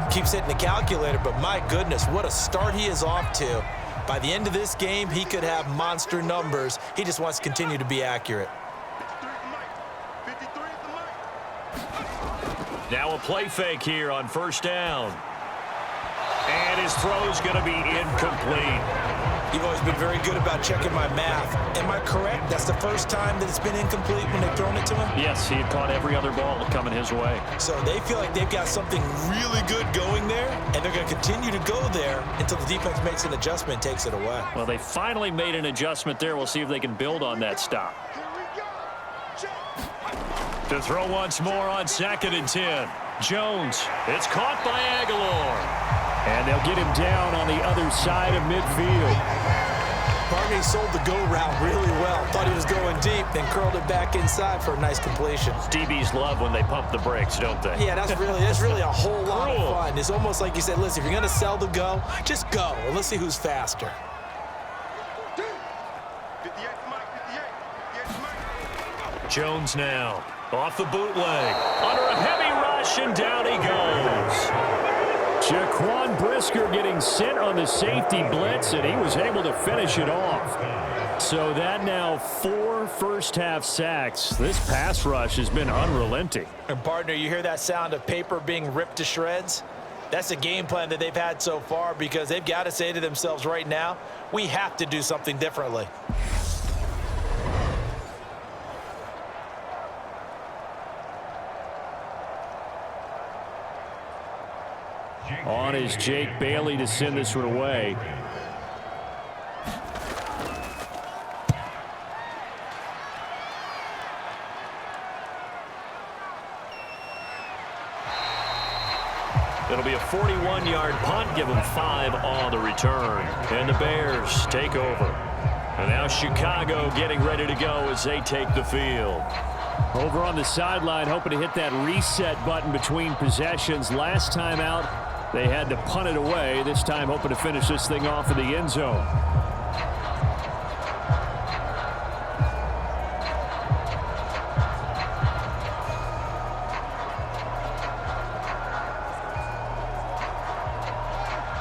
keeps hitting the calculator. But my goodness, what a start he is off to. By the end of this game, he could have monster numbers. He just wants to continue to be accurate. Now a play fake here on 1st down. And his throw's going to be incomplete. You've always been very good about checking my math. Am I correct? That's the first time that it's been incomplete when they've thrown it to him? Yes, he had caught every other ball coming his way. So they feel like they've got something really good going there, and they're going to continue to go there until the defense makes an adjustment and takes it away. Well, they finally made an adjustment there. We'll see if they can build on that stop. To throw once more on 2nd and 10. Jones. It's caught by Aguilar. And they'll get him down on the other side of midfield. Barney sold the go route really well. Thought he was going deep, then curled it back inside for a nice completion. DBs love when they pump the brakes, don't they? Yeah, that's really a whole lot of fun. It's almost like you said, listen, if you're going to sell the go, just go, and let's see who's faster. Jones now off the bootleg. Under a heavy rush, and down he goes. Jaquan Brisker getting sent on the safety blitz, and he was able to finish it off. So that now 4 first-half sacks. This pass rush has been unrelenting. And, partner, you hear that sound of paper being ripped to shreds? That's the game plan that they've had so far because they've got to say to themselves right now, we have to do something differently. On is Jake Bailey to send this one away. It'll be a 41-yard punt, give them 5 on the return. And the Bears take over. And now Chicago getting ready to go as they take the field. Over on the sideline, hoping to hit that reset button between possessions. Last time out, they had to punt it away. This time hoping to finish this thing off in the end zone.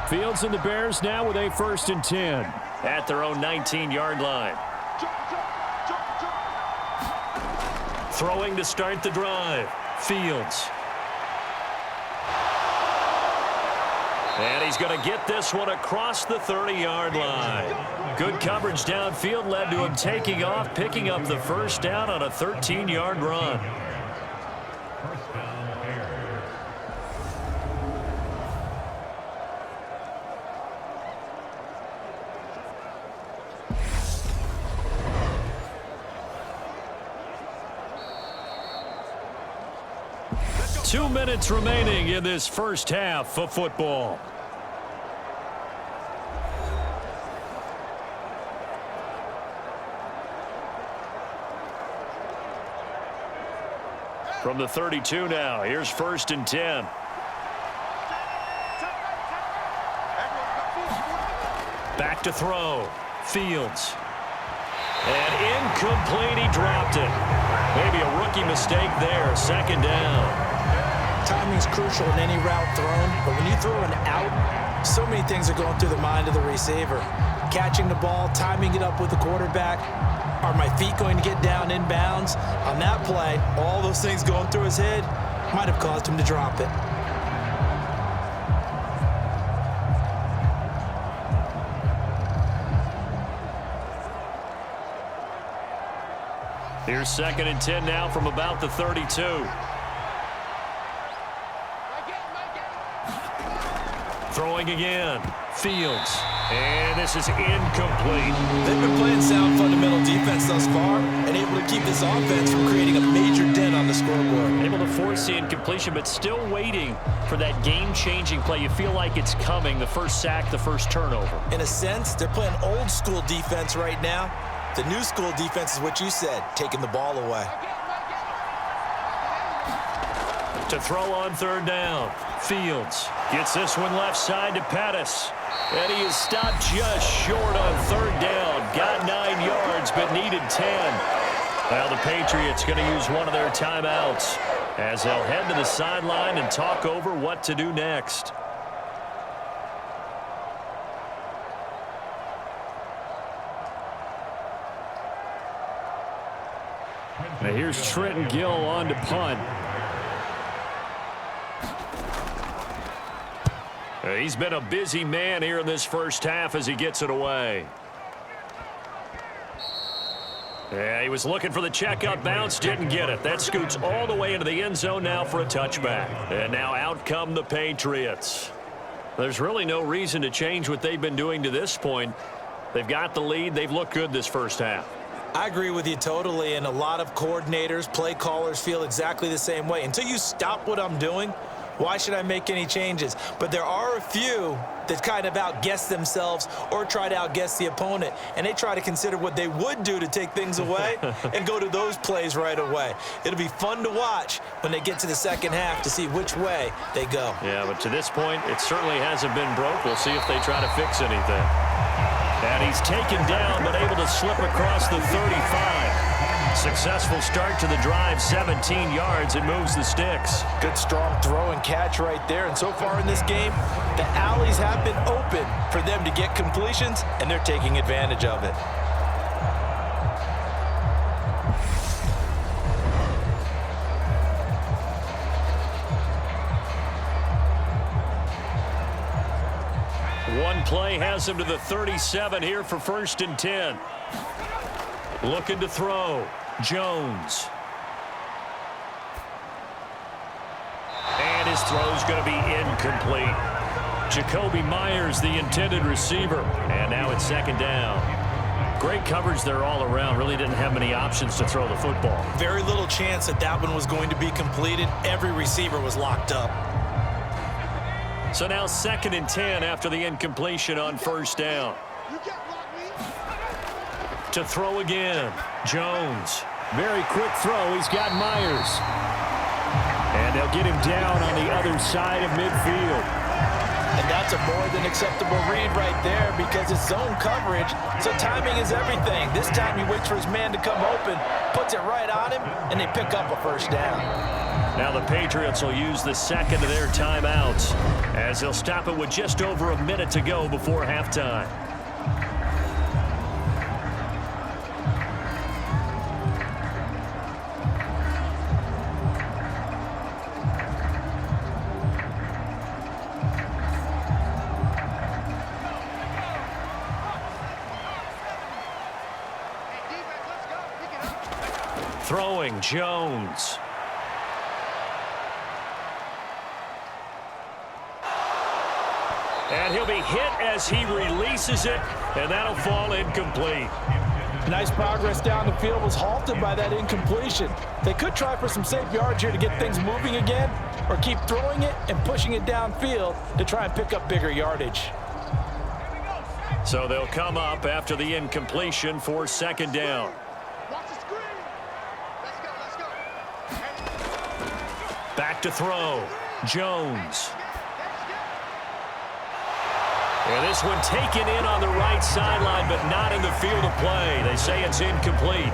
Fields and the Bears now with a 1st and 10 at their own 19-yard line. Throwing to start the drive. Fields. And he's going to get this one across the 30-yard line. Good coverage downfield led to him taking off, picking up the 1st down on a 13-yard run. First down, Bears. 2 minutes remaining in this first half of football. From the 32 now, here's 1st and 10. Back to throw. Fields. And incomplete, he dropped it. Maybe a rookie mistake there, 2nd down. Timing's crucial in any route thrown, but when you throw an out, so many things are going through the mind of the receiver. Catching the ball, timing it up with the quarterback. Are my feet going to get down inbounds? On that play, all those things going through his head might have caused him to drop it. Here's 2nd and 10 now from about the 32. Throwing again. Fields. And this is incomplete. They've been playing sound fundamental defense thus far and able to keep this offense from creating a major dent on the scoreboard. Able to force the incompletion, but still waiting for that game-changing play. You feel like it's coming, the first sack, the first turnover. In a sense, they're playing old-school defense right now. The new school defense is what you said, taking the ball away. To throw on 3rd down. Fields gets this one left side to Pettis. And he is stopped just short on 3rd down. Got 9 yards, but needed 10. Now the Patriots going to use one of their timeouts as they'll head to the sideline and talk over what to do next. Now here's Trenton Gill on to punt. He's been a busy man here in this first half as he gets it away. Yeah, he was looking for the checkout bounce, didn't get it. That scoots all the way into the end zone now for a touchback. And now out come the Patriots. There's really no reason to change what they've been doing to this point. They've got the lead. They've looked good this first half. I agree with you totally, and a lot of coordinators, play callers feel exactly the same way. Until you stop what I'm doing, why should I make any changes? But there are a few that kind of outguess themselves or try to outguess the opponent, and they try to consider what they would do to take things away and go to those plays right away. It'll be fun to watch when they get to the second half to see which way they go. Yeah, but to this point, it certainly hasn't been broke. We'll see if they try to fix anything. And he's taken down, but able to slip across the 35. Successful start to the drive, 17 yards. It moves the sticks. Good strong throw and catch right there. And so far in this game, the alleys have been open for them to get completions, and they're taking advantage of it. One play has him to the 37 here for 1st and 10. Looking to throw. Jones. And his throw's going to be incomplete. Jacoby Myers, the intended receiver. And now it's 2nd down. Great coverage there all around. Really didn't have many options to throw the football. Very little chance that that one was going to be completed. Every receiver was locked up. So now 2nd and 10 after the incompletion on 1st down. To throw again. Jones. Very quick throw. He's got Myers. And they'll get him down on the other side of midfield. And that's a more than acceptable read right there because it's zone coverage, so timing is everything. This time he waits for his man to come open, puts it right on him, and they pick up a 1st down. Now the Patriots will use the 2nd of their timeouts as they'll stop it with just over a minute to go before halftime. Throwing Jones. And he'll be hit as he releases it, and that'll fall incomplete. Nice progress down the field was halted by that incompletion. They could try for some safe yards here to get things moving again, or keep throwing it and pushing it downfield to try and pick up bigger yardage. So they'll come up after the incompletion for 2nd down. back to throw. Jones. And this one taken in on the right sideline, but not in the field of play. They say it's incomplete.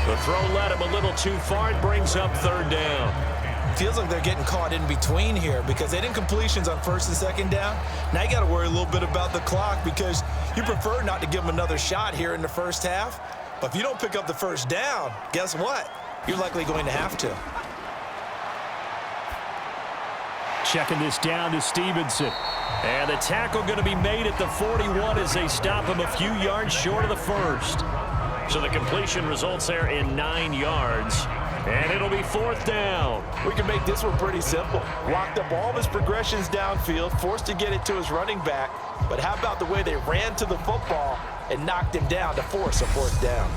The throw led him a little too far. It brings up third down. Feels like they're getting caught in between here because they did incompletions on first and second down. Now you got to worry a little bit about the clock because you prefer not to give them another shot here in the first half. But if you don't pick up the first down, guess what? You're likely going to have to. Checking this down to Stevenson. And the tackle going to be made at the 41 as they stop him a few yards short of the first. So the completion results there in 9 yards. And it'll be fourth down. We can make this one pretty simple. Blocked up all of his progressions downfield, forced to get it to his running back. But how about the way they ran to the football and knocked him down to force a fourth down?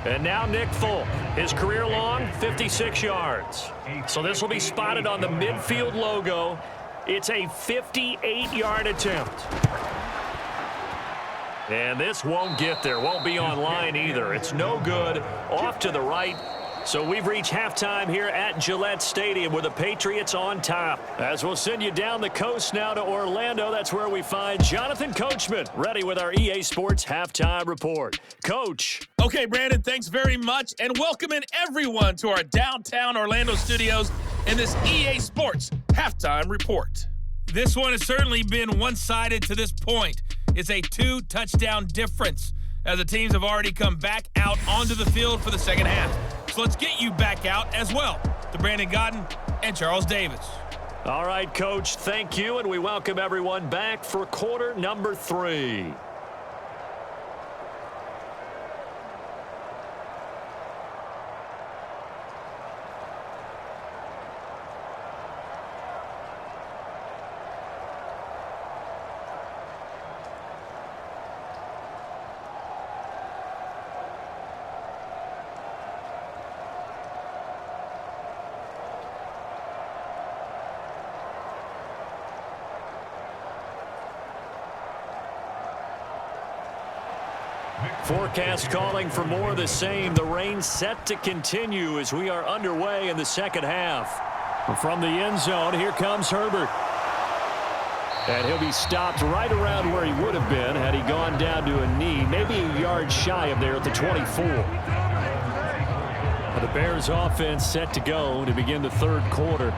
And now Nick Folk, his career long, 56 yards. So this will be spotted on the midfield logo. It's a 58-yard attempt. And this won't get there, won't be on line either. It's no good, off to the right. So we've reached halftime here at Gillette Stadium with the Patriots on top. As we'll send you down the coast now to Orlando, that's where we find Jonathan Coachman, ready with our EA Sports Halftime Report. Coach. Okay, Brandon, thanks very much, and welcome in everyone to our downtown Orlando studios in this EA Sports Halftime Report. This one has certainly been one-sided to this point. It's a 2-touchdown difference as the teams have already come back out onto the field for the second half. So let's get you back out as well to Brandon Godden and Charles Davis. All right, Coach, thank you, and we welcome everyone back for quarter number 3. Forecast calling for more of the same. The rain set to continue as we are underway in the second half. From the end zone, here comes Herbert. And he'll be stopped right around where he would have been had he gone down to a knee, maybe a yard shy of there at the 24. The Bears offense set to go to begin the third quarter.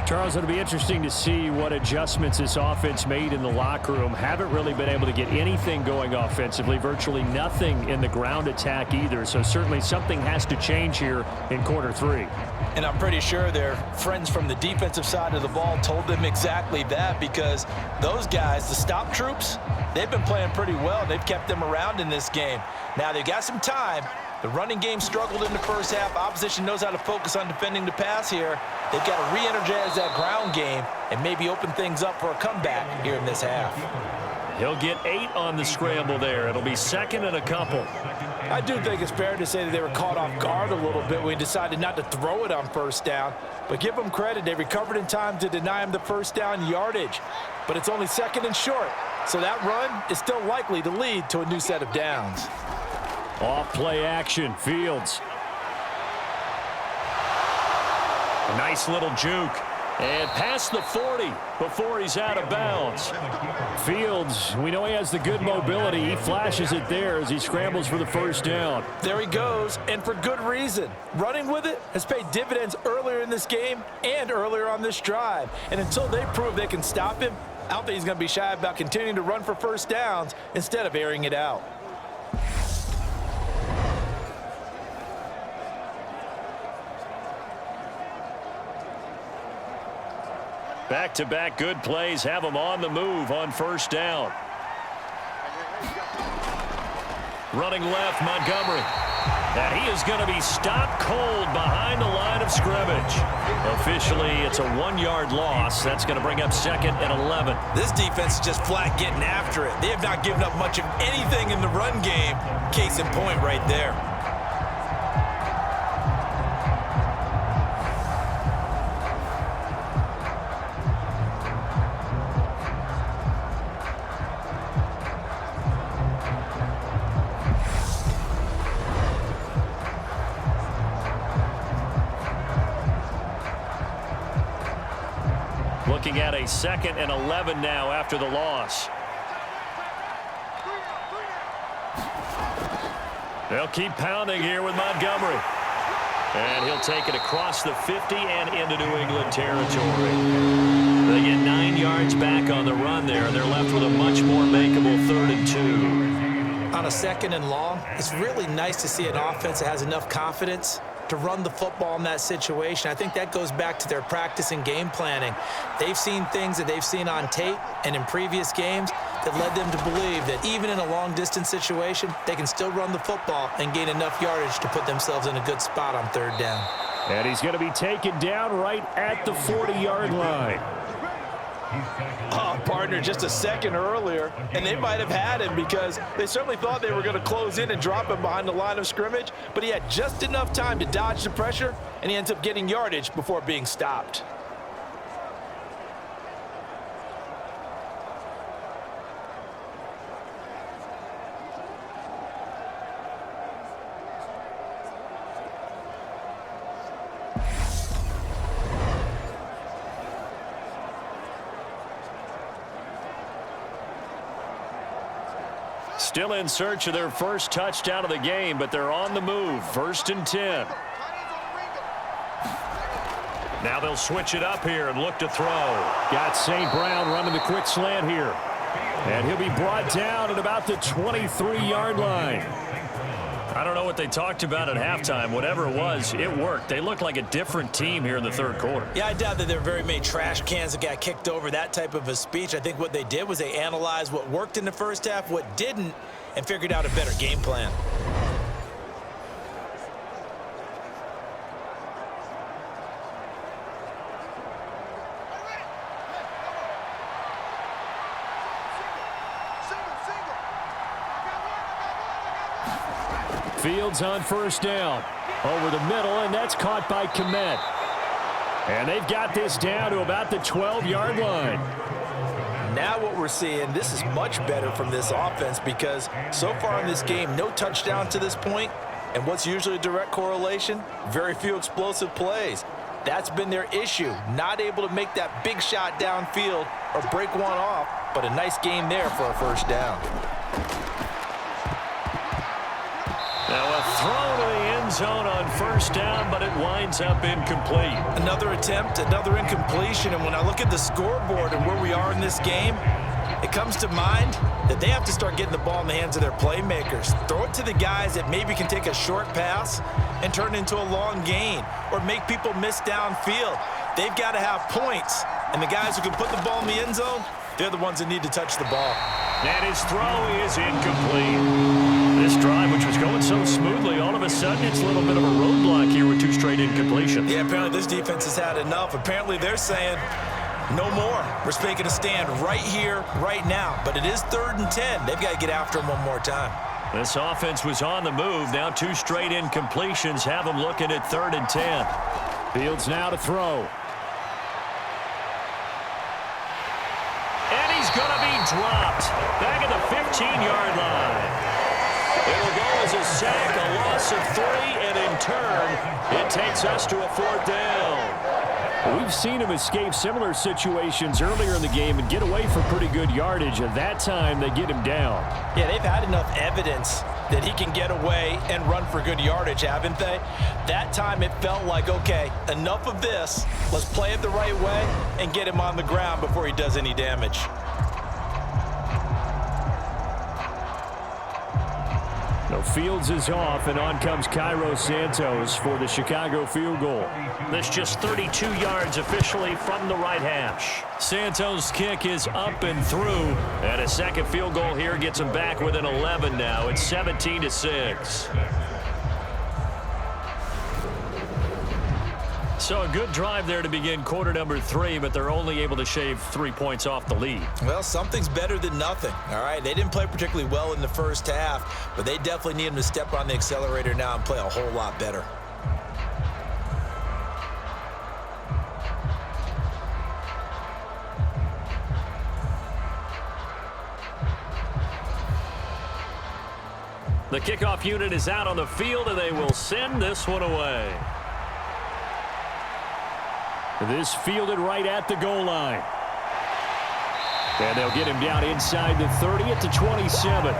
Charles, it'll be interesting to see what adjustments this offense made in the locker room. Haven't really been able to get anything going offensively, virtually nothing in the ground attack either. So certainly something has to change here in quarter 3. And I'm pretty sure their friends from the defensive side of the ball told them exactly that, because those guys, the stop troops, they've been playing pretty well. They've kept them around in this game. Now they've got some time. The running game struggled in the first half. Opposition knows how to focus on defending the pass here. They've got to re-energize that ground game and maybe open things up for a comeback here in this half. He'll get 8 on the scramble there. It'll be second and a couple. I do think it's fair to say that they were caught off guard a little bit when he decided not to throw it on first down. But give them credit. They recovered in time to deny him the first down yardage. But it's only second and short. So that run is still likely to lead to a new set of downs. Off play action, Fields. A nice little juke. And past the 40 before he's out of bounds. Fields, we know he has the good mobility. He flashes it there as he scrambles for the first down. There he goes, and for good reason. Running with it has paid dividends earlier in this game and earlier on this drive. And until they prove they can stop him, I don't think he's going to be shy about continuing to run for first downs instead of airing it out. Back-to-back good plays have him on the move on first down. Running left, Montgomery. And he is going to be stopped cold behind the line of scrimmage. Officially, it's a 1-yard loss. That's going to bring up second and 11. This defense is just flat getting after it. They have not given up much of anything in the run game. Case in point right there. looking at a 2nd and 11 now after the loss. They'll keep pounding here with Montgomery. And he'll take it across the 50 and into New England territory. They get 9 yards back on the run there, and they're left with a much more makeable 3rd and 2. On a 2nd and long, it's really nice to see an offense that has enough confidence to run the football in that situation. I think that goes back to their practice and game planning. They've seen things that they've seen on tape and in previous games that led them to believe that even in a long-distance situation, they can still run the football and gain enough yardage to put themselves in a good spot on 3rd down. And he's going to be taken down right at the 40-yard line. Oh, partner, just a second earlier, and they might have had him because they certainly thought they were going to close in and drop him behind the line of scrimmage, but he had just enough time to dodge the pressure, and he ends up getting yardage before being stopped. Still in search of their first touchdown of the game, but they're on the move. 1st and 10. Now they'll switch it up here and look to throw. Got St. Brown running the quick slant here. And he'll be brought down at about the 23-yard line. I don't know what they talked about at halftime. Whatever it was, it worked. They looked like a different team here in the 3rd quarter. Yeah, I doubt that there were very many trash cans that got kicked over, that type of a speech. I think what they did was they analyzed what worked in the first half, what didn't, and figured out a better game plan. Fields on 1st down. Over the middle, and that's caught by Kmet. And they've got this down to about the 12-yard line. Now what we're seeing, this is much better from this offense because so far in this game, no touchdown to this point, and what's usually a direct correlation? Very few explosive plays. That's been their issue, not able to make that big shot downfield or break one off, but a nice game there for a 1st down. Now a throw to the end zone on 1st down, but it winds up incomplete. Another attempt, another incompletion, and when I look at the scoreboard and where we are in this game, it comes to mind that they have to start getting the ball in the hands of their playmakers. Throw it to the guys that maybe can take a short pass and turn it into a long gain or make people miss downfield. They've got to have points, and the guys who can put the ball in the end zone, they're the ones that need to touch the ball. And his throw is incomplete. This drive, which was going so smoothly, all of a sudden it's a little bit of a roadblock here with 2 straight incompletions. Yeah, apparently this defense has had enough. Apparently they're saying no more. We're making a stand right here, right now. But it is 3rd and 10. They've got to get after him one more time. This offense was on the move. Now 2 straight incompletions have them looking at 3rd and 10. Fields now to throw. And he's going to be dropped back at the 15-yard line. It'll go as a sack, a loss of 3, and in turn, it takes us to a 4th down. We've seen him escape similar situations earlier in the game and get away for pretty good yardage, and that time they get him down. Yeah, they've had enough evidence that he can get away and run for good yardage, haven't they? That time it felt like, okay, enough of this. Let's play it the right way and get him on the ground before he does any damage. No, Fields is off, and on comes Cairo Santos for the Chicago field goal. This just 32 yards officially from the right hash. Santos' kick is up and through, and a second field goal here gets him back within 11 now. It's 17-6. So a good drive there to begin quarter number 3, but they're only able to shave 3 points off the lead. Well, something's better than nothing, all right? They didn't play particularly well in the first half, but they definitely need them to step on the accelerator now and play a whole lot better. The kickoff unit is out on the field, and they will send this one away. This fielded right at the goal line. And they'll get him down inside the 30 at the 27.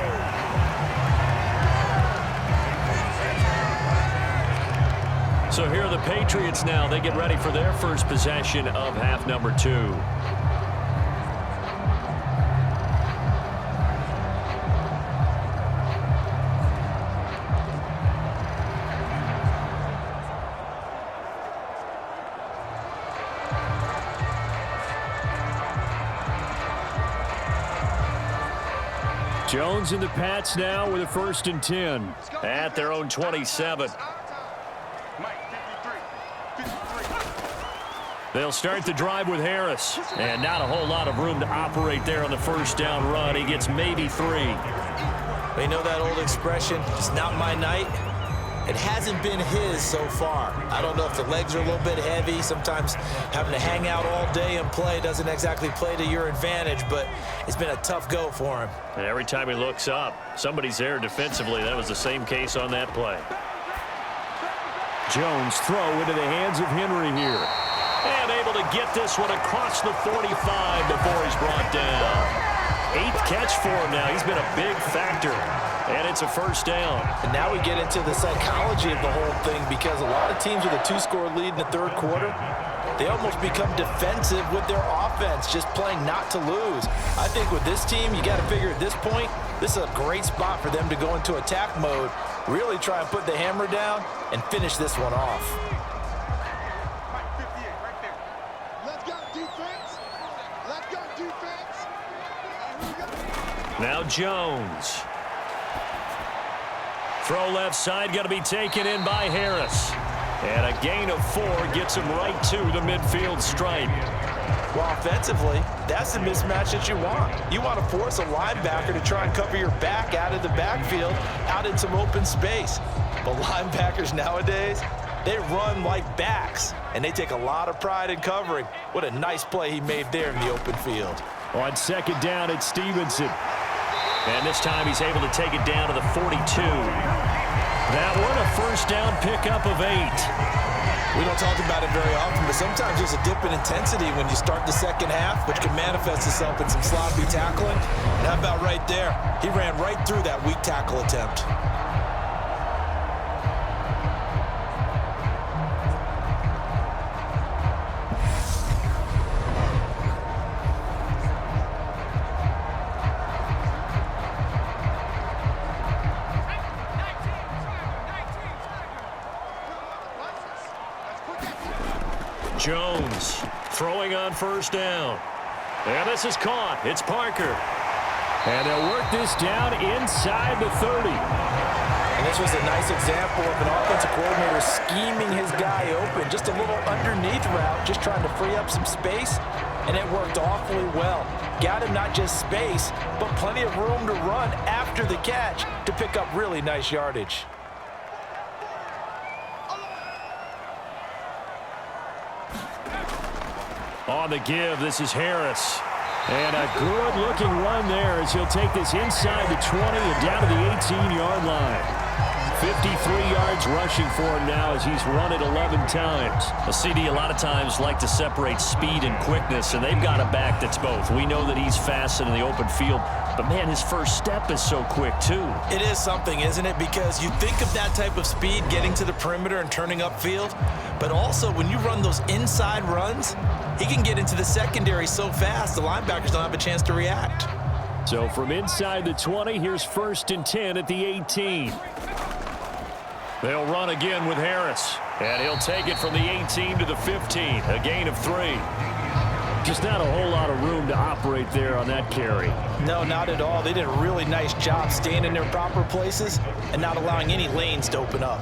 So here are the Patriots now. They get ready for their first possession of half number 2. Jones and the Pats now with a 1st and 10 at their own 27. They'll start the drive with Harris, and not a whole lot of room to operate there on the 1st down run. He gets maybe 3. They know that old expression, it's not my night. It hasn't been his so far. I don't know if the legs are a little bit heavy. Sometimes having to hang out all day and play doesn't exactly play to your advantage, but it's been a tough go for him. And every time he looks up, somebody's there defensively. That was the same case on that play. Jones throw into the hands of Henry here. And able to get this one across the 45 before he's brought down. 8th catch for him now. He's been a big factor. And it's a 1st down. And now we get into the psychology of the whole thing, because a lot of teams with a 2-score lead in the 3rd quarter, they almost become defensive with their offense, just playing not to lose. I think with this team, you got to figure at this point, this is a great spot for them to go into attack mode, really try and put the hammer down and finish this one off. Now Jones. Throw left side, got to be taken in by Harris. And a gain of 4 gets him right to the midfield stripe. Well, offensively, that's the mismatch that you want. You want to force a linebacker to try and cover your back out of the backfield, out in some open space. But linebackers nowadays, they run like backs, and they take a lot of pride in covering. What a nice play he made there in the open field. On 2nd down, it's Stevenson. And this time he's able to take it down to the 42. That one a 1st down pickup of 8. We don't talk about it very often, but sometimes there's a dip in intensity when you start the 2nd half, which can manifest itself in some sloppy tackling. And how about right there? He ran right through that weak tackle attempt. Jones throwing on 1st down. And this is caught. It's Parker. And they'll work this down inside the 30. And this was a nice example of an offensive coordinator scheming his guy open. Just a little underneath route, just trying to free up some space. And it worked awfully well. Got him not just space, but plenty of room to run after the catch to pick up really nice yardage. On the give, this is Harris. And a good-looking run there as he'll take this inside the 20 and down to the 18-yard line. 53 yards rushing for him now as he's run it 11 times. A CD a lot of times like to separate speed and quickness, and they've got a back that's both. We know that he's fast in the open field, but, man, his first step is so quick, too. It is something, isn't it? Because you think of that type of speed getting to the perimeter and turning upfield, but also when you run those inside runs, he can get into the secondary so fast the linebackers don't have a chance to react. So from inside the 20, here's 1st and 10 at the 18. They'll run again with Harris, and he'll take it from the 18 to the 15, a gain of 3. Just not a whole lot of room to operate there on that carry. No, not at all. They did a really nice job staying in their proper places and not allowing any lanes to open up.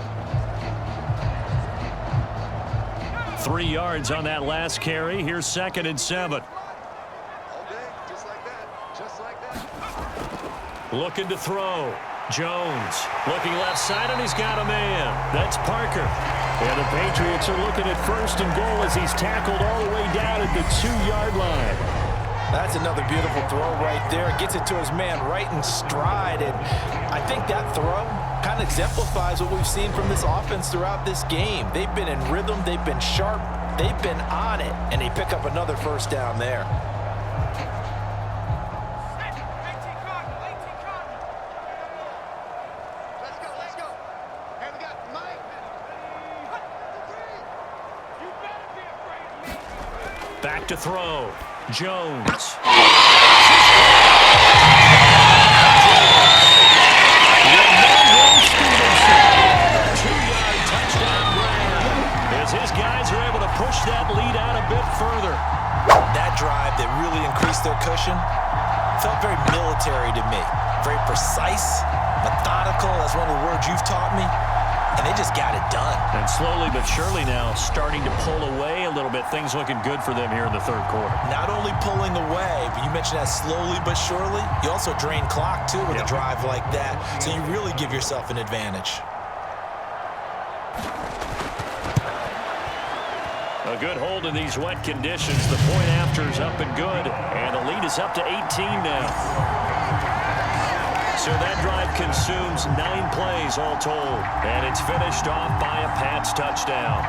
3 yards on that last carry. Here's 2nd and 7. Looking to throw. Jones looking left side, and he's got a man. That's Parker. And the Patriots are looking at 1st and goal as he's tackled all the way down at the 2-yard line. That's another beautiful throw right there. Gets it to his man right in stride. And I think that throw kind of exemplifies what we've seen from this offense throughout this game. They've been in rhythm. They've been sharp. They've been on it. And they pick up another 1st down there. Back to throw. Jones. Two-yard touchdown grab as his guys are able to push that lead out a bit further. That drive that really increased their cushion felt very military to me. Very precise, methodical. That's one of the words you've taught me. And they just got it done. And slowly but surely now starting to pull away a little bit. Things looking good for them here in the third quarter. Not only pulling away, but you mentioned that slowly but surely. You also drain clock, too, with a drive like that. So you really give yourself an advantage. A good hold in these wet conditions. The point after is up and good. And the lead is up to 18 now. So that drive consumes 9 plays all told. And it's finished off by a Pats touchdown.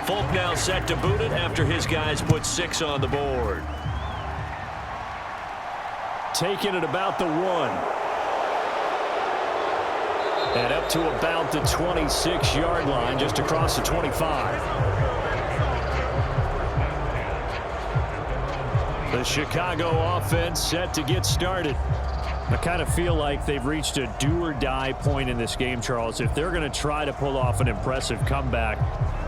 Folk now set to boot it after his guys put 6 on the board. Taking it about the 1. And up to about the 26-yard line, just across the 25. The Chicago offense set to get started. I kind of feel like they've reached a do-or-die point in this game, Charles. If they're going to try to pull off an impressive comeback,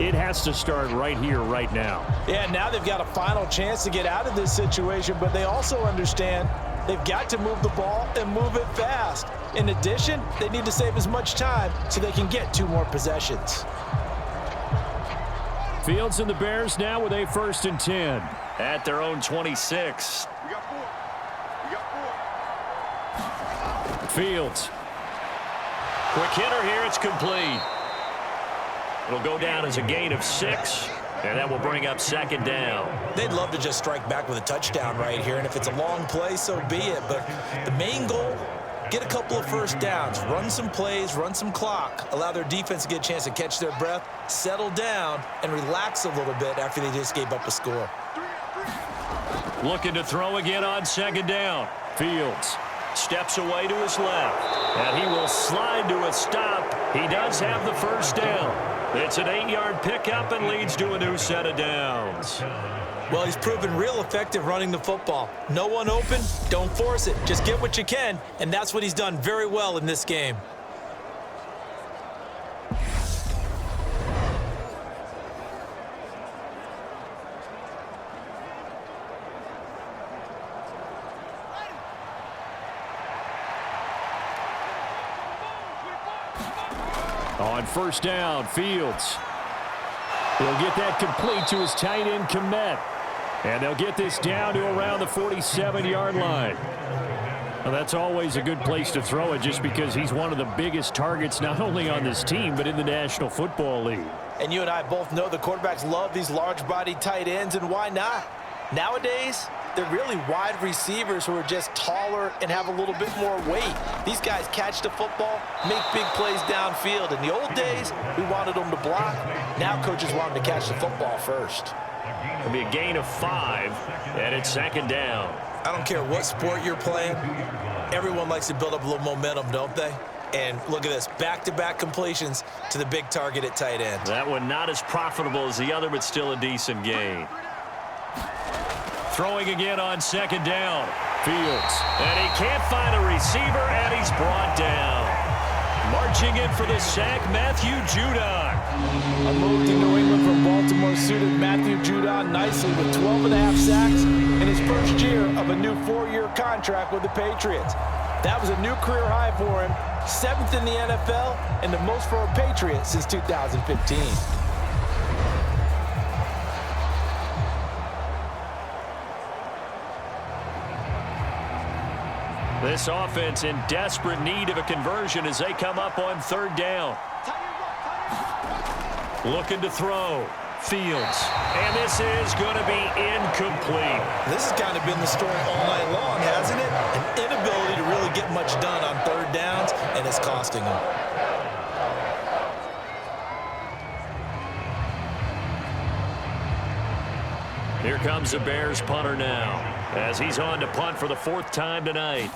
it has to start right here, right now. Yeah, now they've got a final chance to get out of this situation, but they also understand they've got to move the ball and move it fast. In addition, they need to save as much time so they can get 2 more possessions. Fields and the Bears now with a 1st and 10 at their own 26. We got 4. We got 4. Fields. Quick hitter here. It's complete. It'll go down as a gain of 6, and that will bring up 2nd down. They'd love to just strike back with a touchdown right here, and if it's a long play, so be it. But the main goal, get a couple of first downs, run some plays, run some clock, allow their defense to get a chance to catch their breath, settle down, and relax a little bit after they just gave up a score. Looking to throw again on 2nd down. Fields steps away to his left, and he will slide to a stop. He does have the 1st down. It's an 8-yard pickup and leads to a new set of downs. Well, he's proven real effective running the football. No one open, don't force it. Just get what you can, and that's what he's done very well in this game. On 1st down, Fields. He'll get that complete to his tight end, Kmet. And they'll get this down to around the 47-yard line. Well, that's always a good place to throw it just because he's one of the biggest targets not only on this team but in the National Football League. And you and I both know the quarterbacks love these large-bodied tight ends, and why not? Nowadays, they're really wide receivers who are just taller and have a little bit more weight. These guys catch the football, make big plays downfield. In the old days, we wanted them to block. Now coaches want them to catch the football first. It'll be a gain of 5, and it's 2nd down. I don't care what sport you're playing. Everyone likes to build up a little momentum, don't they? And look at this, back-to-back completions to the big target at tight end. That one not as profitable as the other, but still a decent gain. Throwing again on 2nd down. Fields. And he can't find a receiver, and he's brought down. Marching in for the sack, Matthew Judon. A move to New England from Baltimore suited Matthew Judon nicely with 12.5 sacks in his first year of a new 4-year contract with the Patriots. That was a new career high for him, 7th in the NFL, and the most for a Patriot since 2015. This offense in desperate need of a conversion as they come up on 3rd down. Looking to throw. Fields. And this is going to be incomplete. This has kind of been the story all night long, hasn't it? An inability to really get much done on 3rd and it's costing them. Here comes the Bears punter now, as he's on to punt for the 4th time tonight.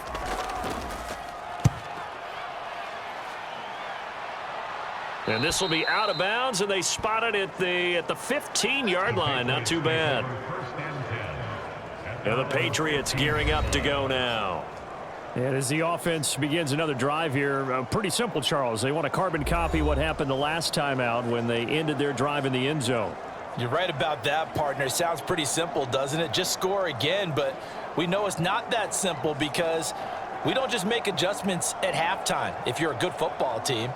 And this will be out of bounds, and they spot it at the 15-yard line. Not too bad. And the Patriots gearing up to go now. And as the offense begins another drive here, pretty simple, Charles. They want to carbon copy what happened the last time out when they ended their drive in the end zone. You're right about that, partner. It sounds pretty simple, doesn't it? Just score again, but we know it's not that simple because we don't just make adjustments at halftime. If you're a good football team,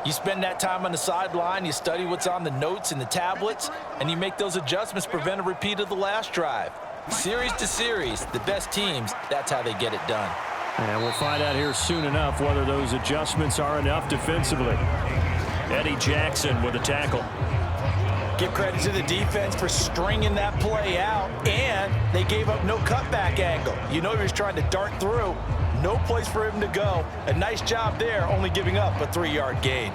you spend that time on the sideline, you study what's on the notes and the tablets, and you make those adjustments, prevent a repeat of the last drive. Series to series, the best teams, that's how they get it done. And we'll find out here soon enough whether those adjustments are enough defensively. Eddie Jackson with a tackle. Give credit to the defense for stringing that play out, and they gave up no cutback angle. You know he was trying to dart through. No place for him to go. A nice job there, only giving up a 3-yard gain.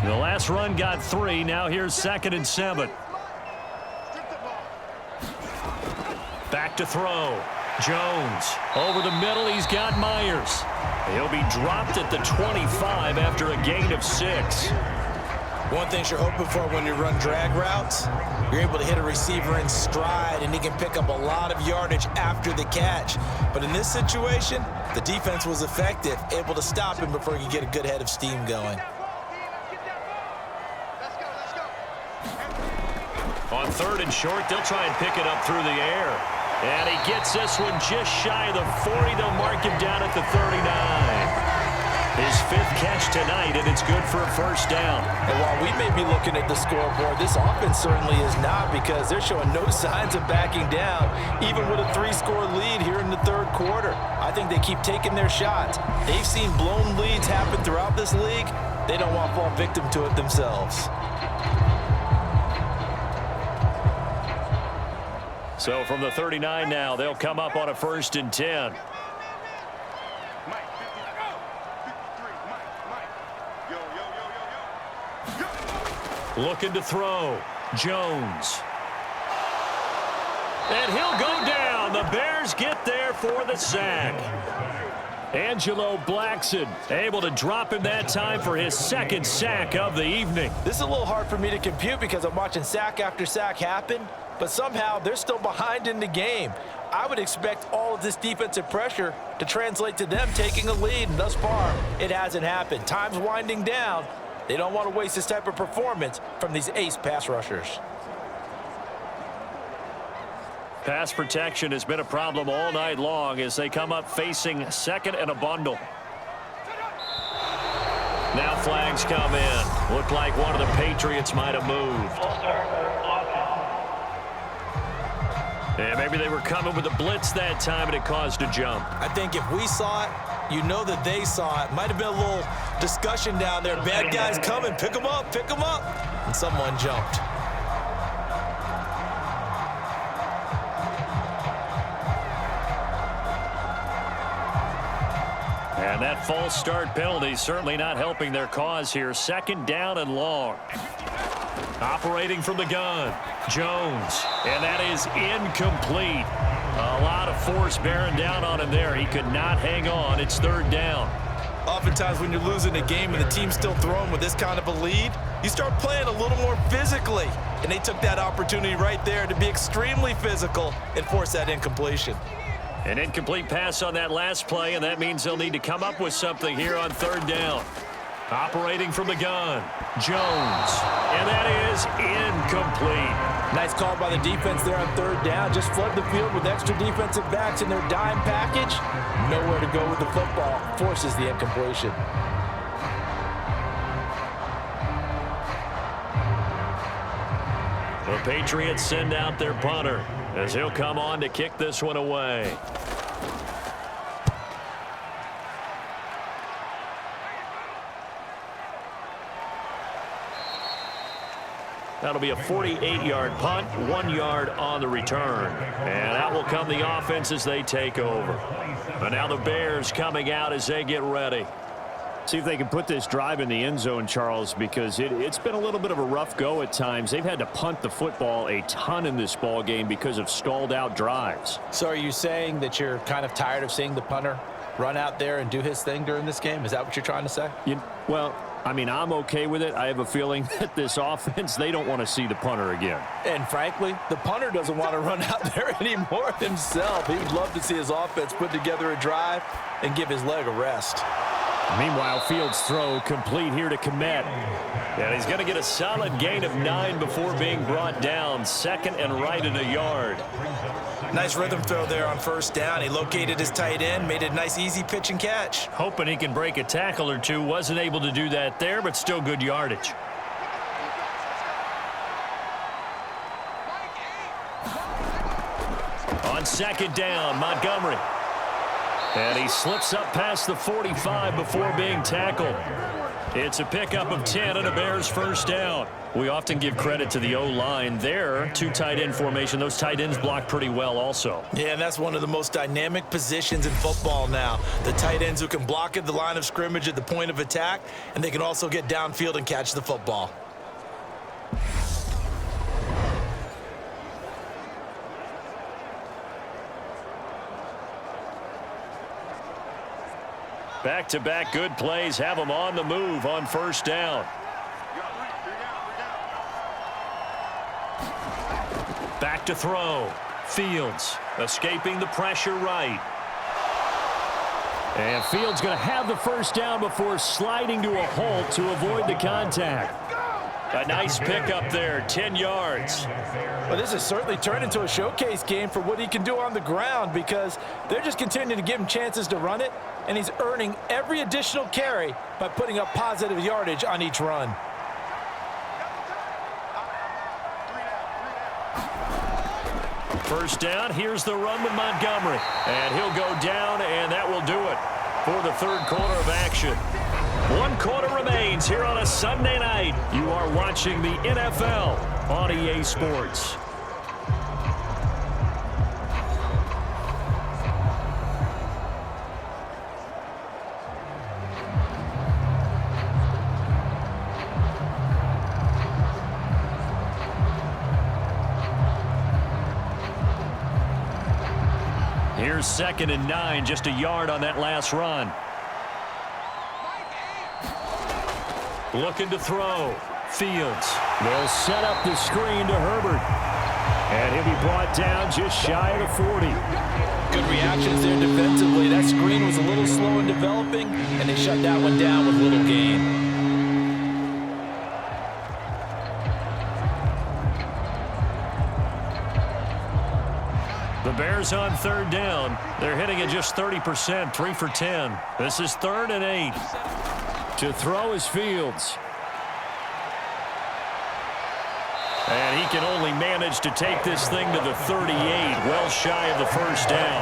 The last run got 3. Now here's 2nd and 7. Back to throw. Jones over the middle. He's got Myers. He'll be dropped at the 25 after a gain of 6. One thing you're hoping for when you run drag routes, you're able to hit a receiver in stride, and he can pick up a lot of yardage after the catch. But in this situation, the defense was effective, able to stop him before he could get a good head of steam going. On 3rd and short, they'll try and pick it up through the air. And he gets this one just shy of the 40. They'll mark him down at the 39. His 5th catch tonight, and it's good for a 1st down. And while we may be looking at the scoreboard, this offense certainly is not, because they're showing no signs of backing down, even with a 3-score lead here in the 3rd quarter. I think they keep taking their shots. They've seen blown leads happen throughout this league. They don't want to fall victim to it themselves. So from the 39 now, they'll come up on a 1st and 10. Looking to throw. Jones. And he'll go down. The Bears get there for the sack. Angelo Blackson able to drop him that time for his 2nd sack of the evening. This is a little hard for me to compute because I'm watching sack after sack happen, but somehow they're still behind in the game. I would expect all of this defensive pressure to translate to them taking a lead, and thus far, it hasn't happened. Time's winding down. They don't want to waste this type of performance from these ace pass rushers. Pass protection has been a problem all night long as they come up facing 2nd and a bundle. Now flags come in. Looked like one of the Patriots might have moved. And maybe they were coming with a blitz that time and it caused a jump. I think if we saw it, you know that they saw it. Might have been a little discussion down there. Bad guys coming. Pick them up. Pick them up. And someone jumped. And that false start penalty certainly not helping their cause here. 2nd down and long. Operating from the gun. Jones. And that is incomplete. A lot of force bearing down on him there. He could not hang on. It's 3rd down. Oftentimes when you're losing a game and the team's still throwing with this kind of a lead, you start playing a little more physically. And they took that opportunity right there to be extremely physical and force that incompletion. An incomplete pass on that last play, and that means they'll need to come up with something here on 3rd down. Operating from the gun. Jones. And that is incomplete. Nice call by the defense there on 3rd down. Just flood the field with extra defensive backs in their dime package. Nowhere to go with the football. Forces the incompletion. The Patriots send out their punter as he'll come on to kick this one away. That'll be a 48-yard punt, 1 yard on the return. And out will come the offense as they take over. But now the Bears coming out as they get ready. See if they can put this drive in the end zone, Charles, because it's been a little bit of a rough go at times. They've had to punt the football a ton in this ball game because of stalled out drives. So are you saying that you're kind of tired of seeing the punter run out there and do his thing during this game? Is that what you're trying to say? Well, I mean, I'm okay with it. I have a feeling that this offense, they don't want to see the punter again. And frankly, the punter doesn't want to run out there anymore himself. He would love to see his offense put together a drive and give his leg a rest. Meanwhile, Fields' throw complete here to Kmet. And he's going to get a solid gain of 9 before being brought down. Second and right at a yard. Nice rhythm throw there on first down. He located his tight end, made it a nice easy pitch and catch. Hoping he can break a tackle or two. Wasn't able to do that there, but still good yardage. On second down, Montgomery. And he slips up past the 45 before being tackled. It's a pickup of 10 and a Bears first down. We often give credit to the O-line there. 2 tight end formation. Those tight ends block pretty well also. Yeah, and that's one of the most dynamic positions in football now. The tight ends who can block at the line of scrimmage at the point of attack, and they can also get downfield and catch the football. Back-to-back good plays have them on the move on first down. Back to throw. Fields escaping the pressure right. And Fields going to have the first down before sliding to a halt to avoid the contact. A nice pickup there, 10 yards. Well, this has certainly turned into a showcase game for what he can do on the ground because they're just continuing to give him chances to run it, and he's earning every additional carry by putting up positive yardage on each run. First down, here's the run with Montgomery. And he'll go down, and that will do it for the third quarter of action. 1 quarter remains here on a Sunday night. You are watching the NFL on EA Sports. Here's 2nd and 9, just a yard on that last run. Looking to throw. Fields. They'll set up the screen to Herbert. And he'll be brought down just shy of the 40. Good reactions there defensively. That screen was a little slow in developing, and they shut that one down with little gain. The Bears on third down. They're hitting at just 30%, 3 for 10. This is 3rd and 8. To throw is Fields. And he can only manage to take this thing to the 38, well shy of the first down.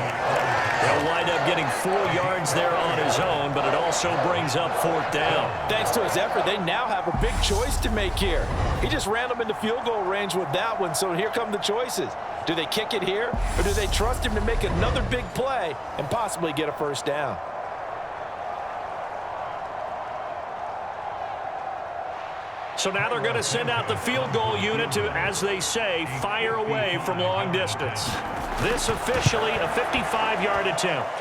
He'll wind up getting 4 yards there on his own, but it also brings up 4th down. Thanks to his effort, they now have a big choice to make here. He just ran them into field goal range with that one, so here come the choices. Do they kick it here, or do they trust him to make another big play and possibly get a first down? So now they're going to send out the field goal unit to, as they say, fire away from long distance. This officially a 55-yard attempt.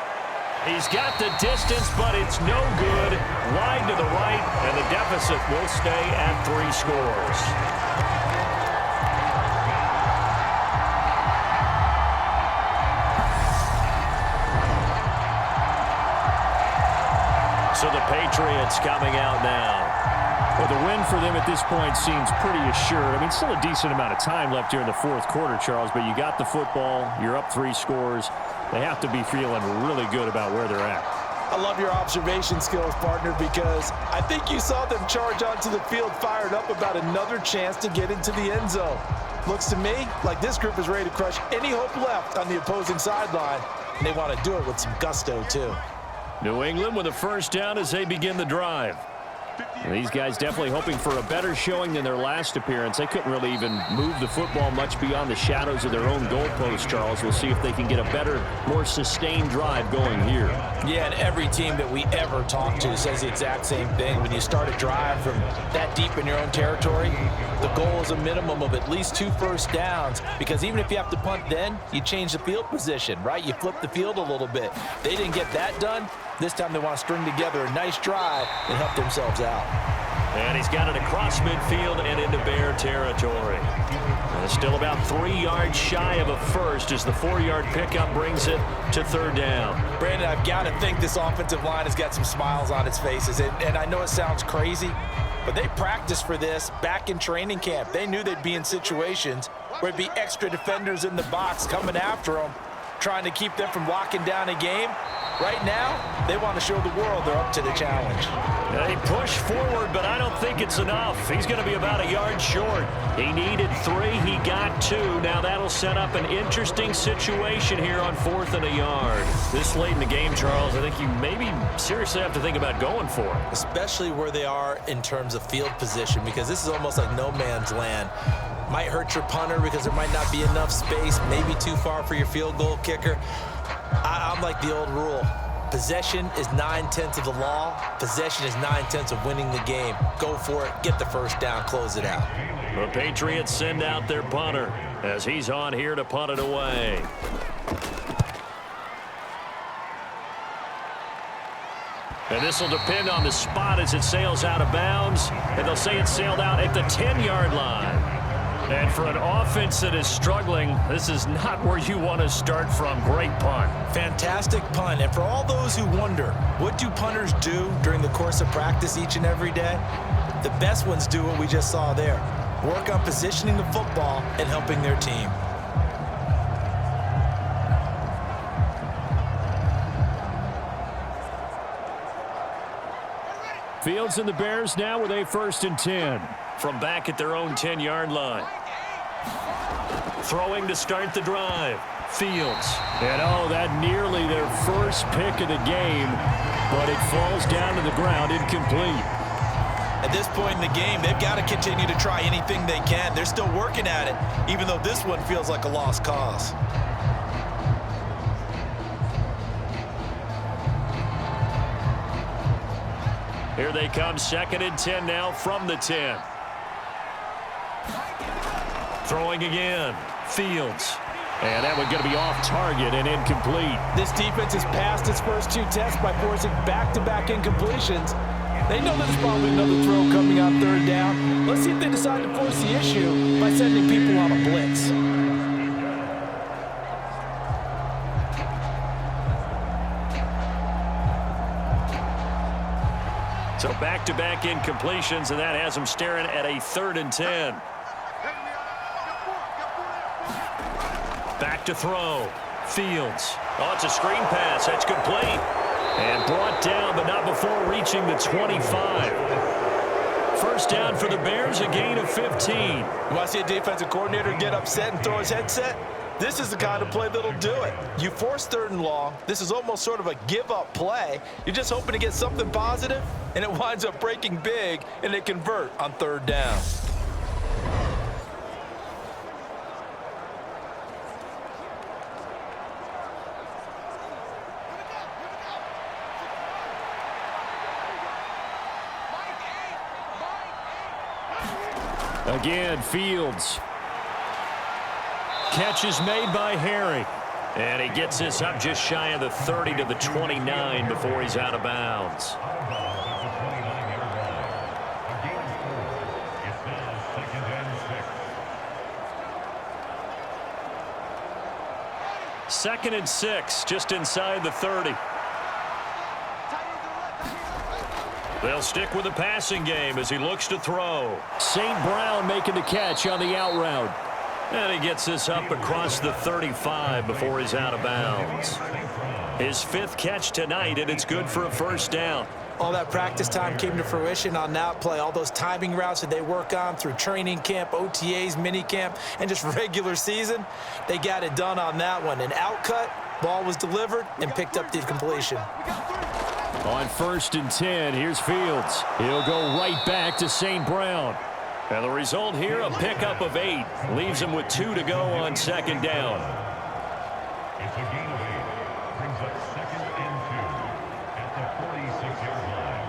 He's got the distance, but it's no good. Wide to the right, and the deficit will stay at 3 scores. So the Patriots coming out now. Well, the win for them at this point seems pretty assured. I mean, still a decent amount of time left here in the 4th quarter, Charles, but you got the football. You're up 3 scores. They have to be feeling really good about where they're at. I love your observation skills, partner, because I think you saw them charge onto the field fired up about another chance to get into the end zone. Looks to me like this group is ready to crush any hope left on the opposing sideline, and they want to do it with some gusto, too. New England with a first down as they begin the drive. These guys definitely hoping for a better showing than their last appearance. They couldn't really even move the football much beyond the shadows of their own goalpost, Charles. We'll see if they can get a better, more sustained drive going here. Yeah, and every team that we ever talk to says the exact same thing. When you start a drive from that deep in your own territory, the goal is a minimum of at least 2 first downs, because even if you have to punt then, you change the field position, right? You flip the field a little bit. They didn't get that done. This time they want to string together a nice drive and help themselves out. And he's got it across midfield and into Bear territory. And it's still about 3 yards shy of a first as the 4-yard pickup brings it to 3rd down. Brandon, I've got to think this offensive line has got some smiles on its faces. And I know it sounds crazy, but they practiced for this back in training camp. They knew they'd be in situations where it'd be extra defenders in the box coming after them, trying to keep them from locking down a game. Right now, they want to show the world they're up to the challenge. They push forward, but I don't think it's enough. He's going to be about a yard short. He needed 3. He got 2. Now that'll set up an interesting situation here on 4th and a yard. This late in the game, Charles, I think you maybe seriously have to think about going for it. Especially where they are in terms of field position, because this is almost like no man's land. Might hurt your punter because there might not be enough space, maybe too far for your field goal kicker. I'm like the old rule. Possession is 9/10 of the law. Possession is 9/10 of winning the game. Go for it. Get the first down. Close it out. The Patriots send out their punter as he's on here to punt it away. And this will depend on the spot as it sails out of bounds. And they'll say it sailed out at the 10-yard line. And for an offense that is struggling, this is not where you want to start from. Great punt. Fantastic punt. And for all those who wonder, what do punters do during the course of practice each and every day? The best ones do what we just saw there. Work on positioning the football and helping their team. Fields and the Bears now with a 1st and 10 from back at their own 10-yard line. Throwing to start the drive. Fields. And that nearly their first pick of the game, but it falls down to the ground incomplete. At this point in the game, they've got to continue to try anything they can. They're still working at it, even though this one feels like a lost cause. Here they come, 2nd and 10 now from the 10. Throwing again. Fields. And that one's going to be off target and incomplete. This defense has passed its first 2 tests by forcing back-to-back incompletions. They know there's probably another throw coming on 3rd down. Let's see if they decide to force the issue by sending people on a blitz. So back-to-back incompletions, and that has them staring at a 3rd and 10. Back to throw. Fields. It's a screen pass. That's complete. And brought down, but not before reaching the 25. 1st down for the Bears, a gain of 15. You want to see a defensive coordinator get upset and throw his headset? This is the kind of play that'll do it. You force 3rd and long. This is almost sort of a give-up play. You're just hoping to get something positive, and it winds up breaking big, and they convert on 3rd down. Again, Fields. Catch is made by Harry. And he gets this up just shy of the 30 to the 29 before he's out of bounds. Second and 6, just inside the 30. They'll stick with the passing game as he looks to throw. St. Brown making the catch on the out route. And he gets this up across the 35 before he's out of bounds. His 5th catch tonight, and it's good for a 1st down. All that practice time came to fruition on that play. All those timing routes that they work on through training camp, OTAs, mini camp, and just regular season, they got it done on that one. An out cut, ball was delivered, and picked up the completion. On 1st and 10, here's Fields. He'll go right back to St. Brown. And the result here, a pickup of 8. Leaves him with 2 to go on 2nd down. It's a gain of 8. Brings up 2nd and 2 at the 46-yard line.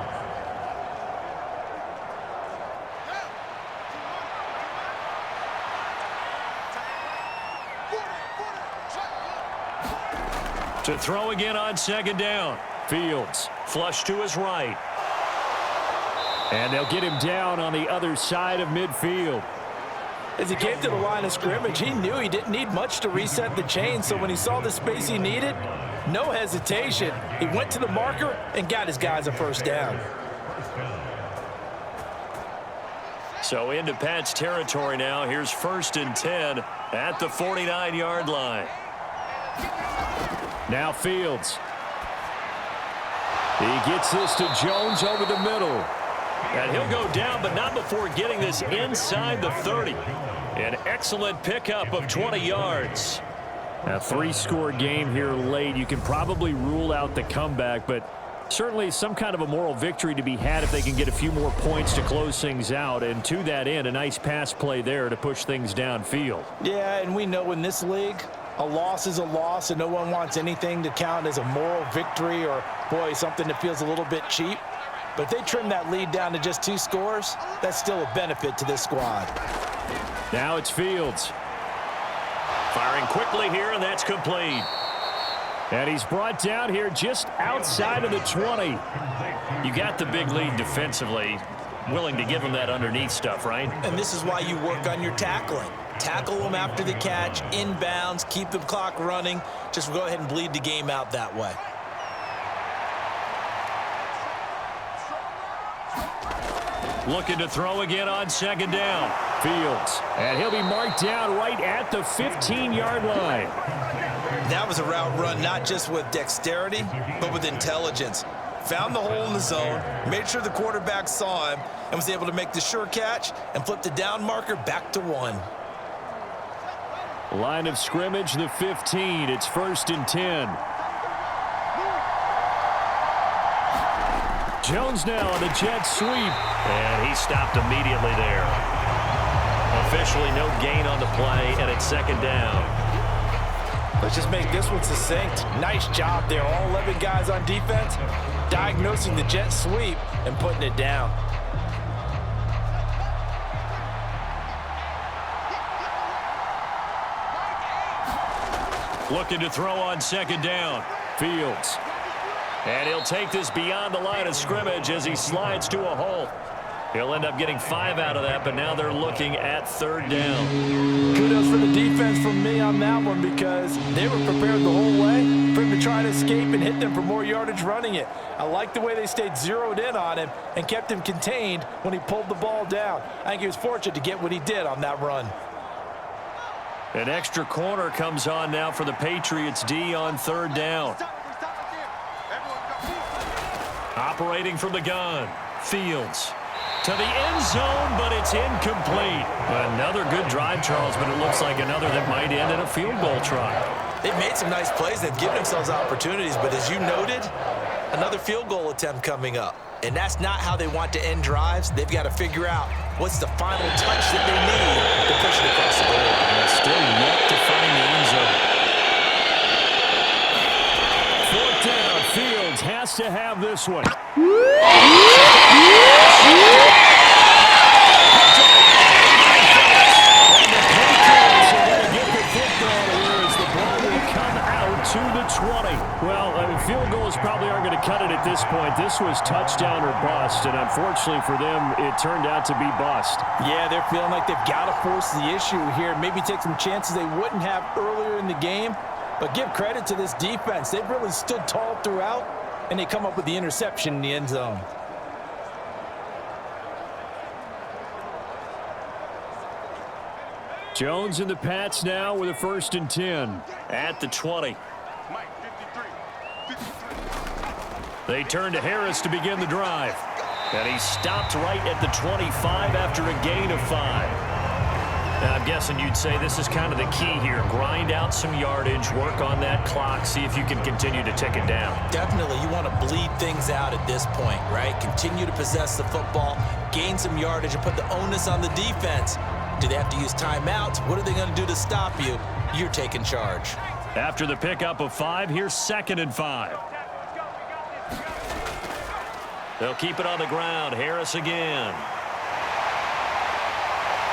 To throw again on 2nd down. Fields, flush to his right. And they'll get him down on the other side of midfield. As he came to the line of scrimmage, he knew he didn't need much to reset the chain, so when he saw the space he needed, no hesitation. He went to the marker and got his guys a 1st down. So into Pat's territory now. Here's 1st and 10 at the 49-yard line. Now Fields. He gets this to Jones over the middle. And he'll go down, but not before getting this inside the 30. An excellent pickup of 20 yards. A 3-score game here late. You can probably rule out the comeback, but certainly some kind of a moral victory to be had if they can get a few more points to close things out. And to that end, a nice pass play there to push things downfield. Yeah, and we know in this league, a loss is a loss, and no one wants anything to count as a moral victory or, boy, something that feels a little bit cheap. But if they trim that lead down to just 2 scores, that's still a benefit to this squad. Now it's Fields. Firing quickly here, and that's complete. And he's brought down here just outside of the 20. You got the big lead defensively. Willing to give him that underneath stuff, right? And this is why you work on your tackling. Tackle them after the catch, inbounds, keep the clock running. Just go ahead and bleed the game out that way. Looking to throw again on 2nd down. Fields. And he'll be marked down right at the 15-yard line. That was a route run not just with dexterity, but with intelligence. Found the hole in the zone, made sure the quarterback saw him, and was able to make the sure catch and flip the down marker back to 1. Line of scrimmage, the 15. It's 1st and 10. Jones now on the jet sweep. And he stopped immediately there. Officially no gain on the play, and it's 2nd down. Let's just make this one succinct. Nice job there. All 11 guys on defense diagnosing the jet sweep and putting it down. Looking to throw on 2nd down. Fields. And he'll take this beyond the line of scrimmage as he slides to a halt. He'll end up getting 5 out of that, but now they're looking at 3rd down. Kudos for the defense from me on that one because they were prepared the whole way for him to try to escape and hit them for more yardage running it. I like the way they stayed zeroed in on him and kept him contained when he pulled the ball down. I think he was fortunate to get what he did on that run. An extra corner comes on now for the Patriots D on 3rd down. Operating from the gun. Fields. To the end zone, but it's incomplete. Another good drive, Charles, but it looks like another that might end in a field goal try. They've made some nice plays. They've given themselves opportunities, but as you noted, another field goal attempt coming up. And that's not how they want to end drives. They've got to figure out what's the final touch that they need to push it across the goal. And still yet to find the end zone. 4th down, Fields has to have this one. To the 20. Well, I mean, field goals probably aren't going to cut it at this point. This was touchdown or bust, and unfortunately for them, it turned out to be bust. Yeah, they're feeling like they've got to force the issue here. Maybe take some chances they wouldn't have earlier in the game. But give credit to this defense. They've really stood tall throughout, and they come up with the interception in the end zone. Jones and the Pats now with a 1st and 10 at the 20. They turn to Harris to begin the drive. And he stopped right at the 25 after a gain of 5. Now, I'm guessing you'd say this is kind of the key here. Grind out some yardage, work on that clock, see if you can continue to tick it down. Definitely, you want to bleed things out at this point, right? Continue to possess the football, gain some yardage, and put the onus on the defense. Do they have to use timeouts? What are they going to do to stop you? You're taking charge. After the pickup of 5, here's 2nd and 5. They'll keep it on the ground. Harris again.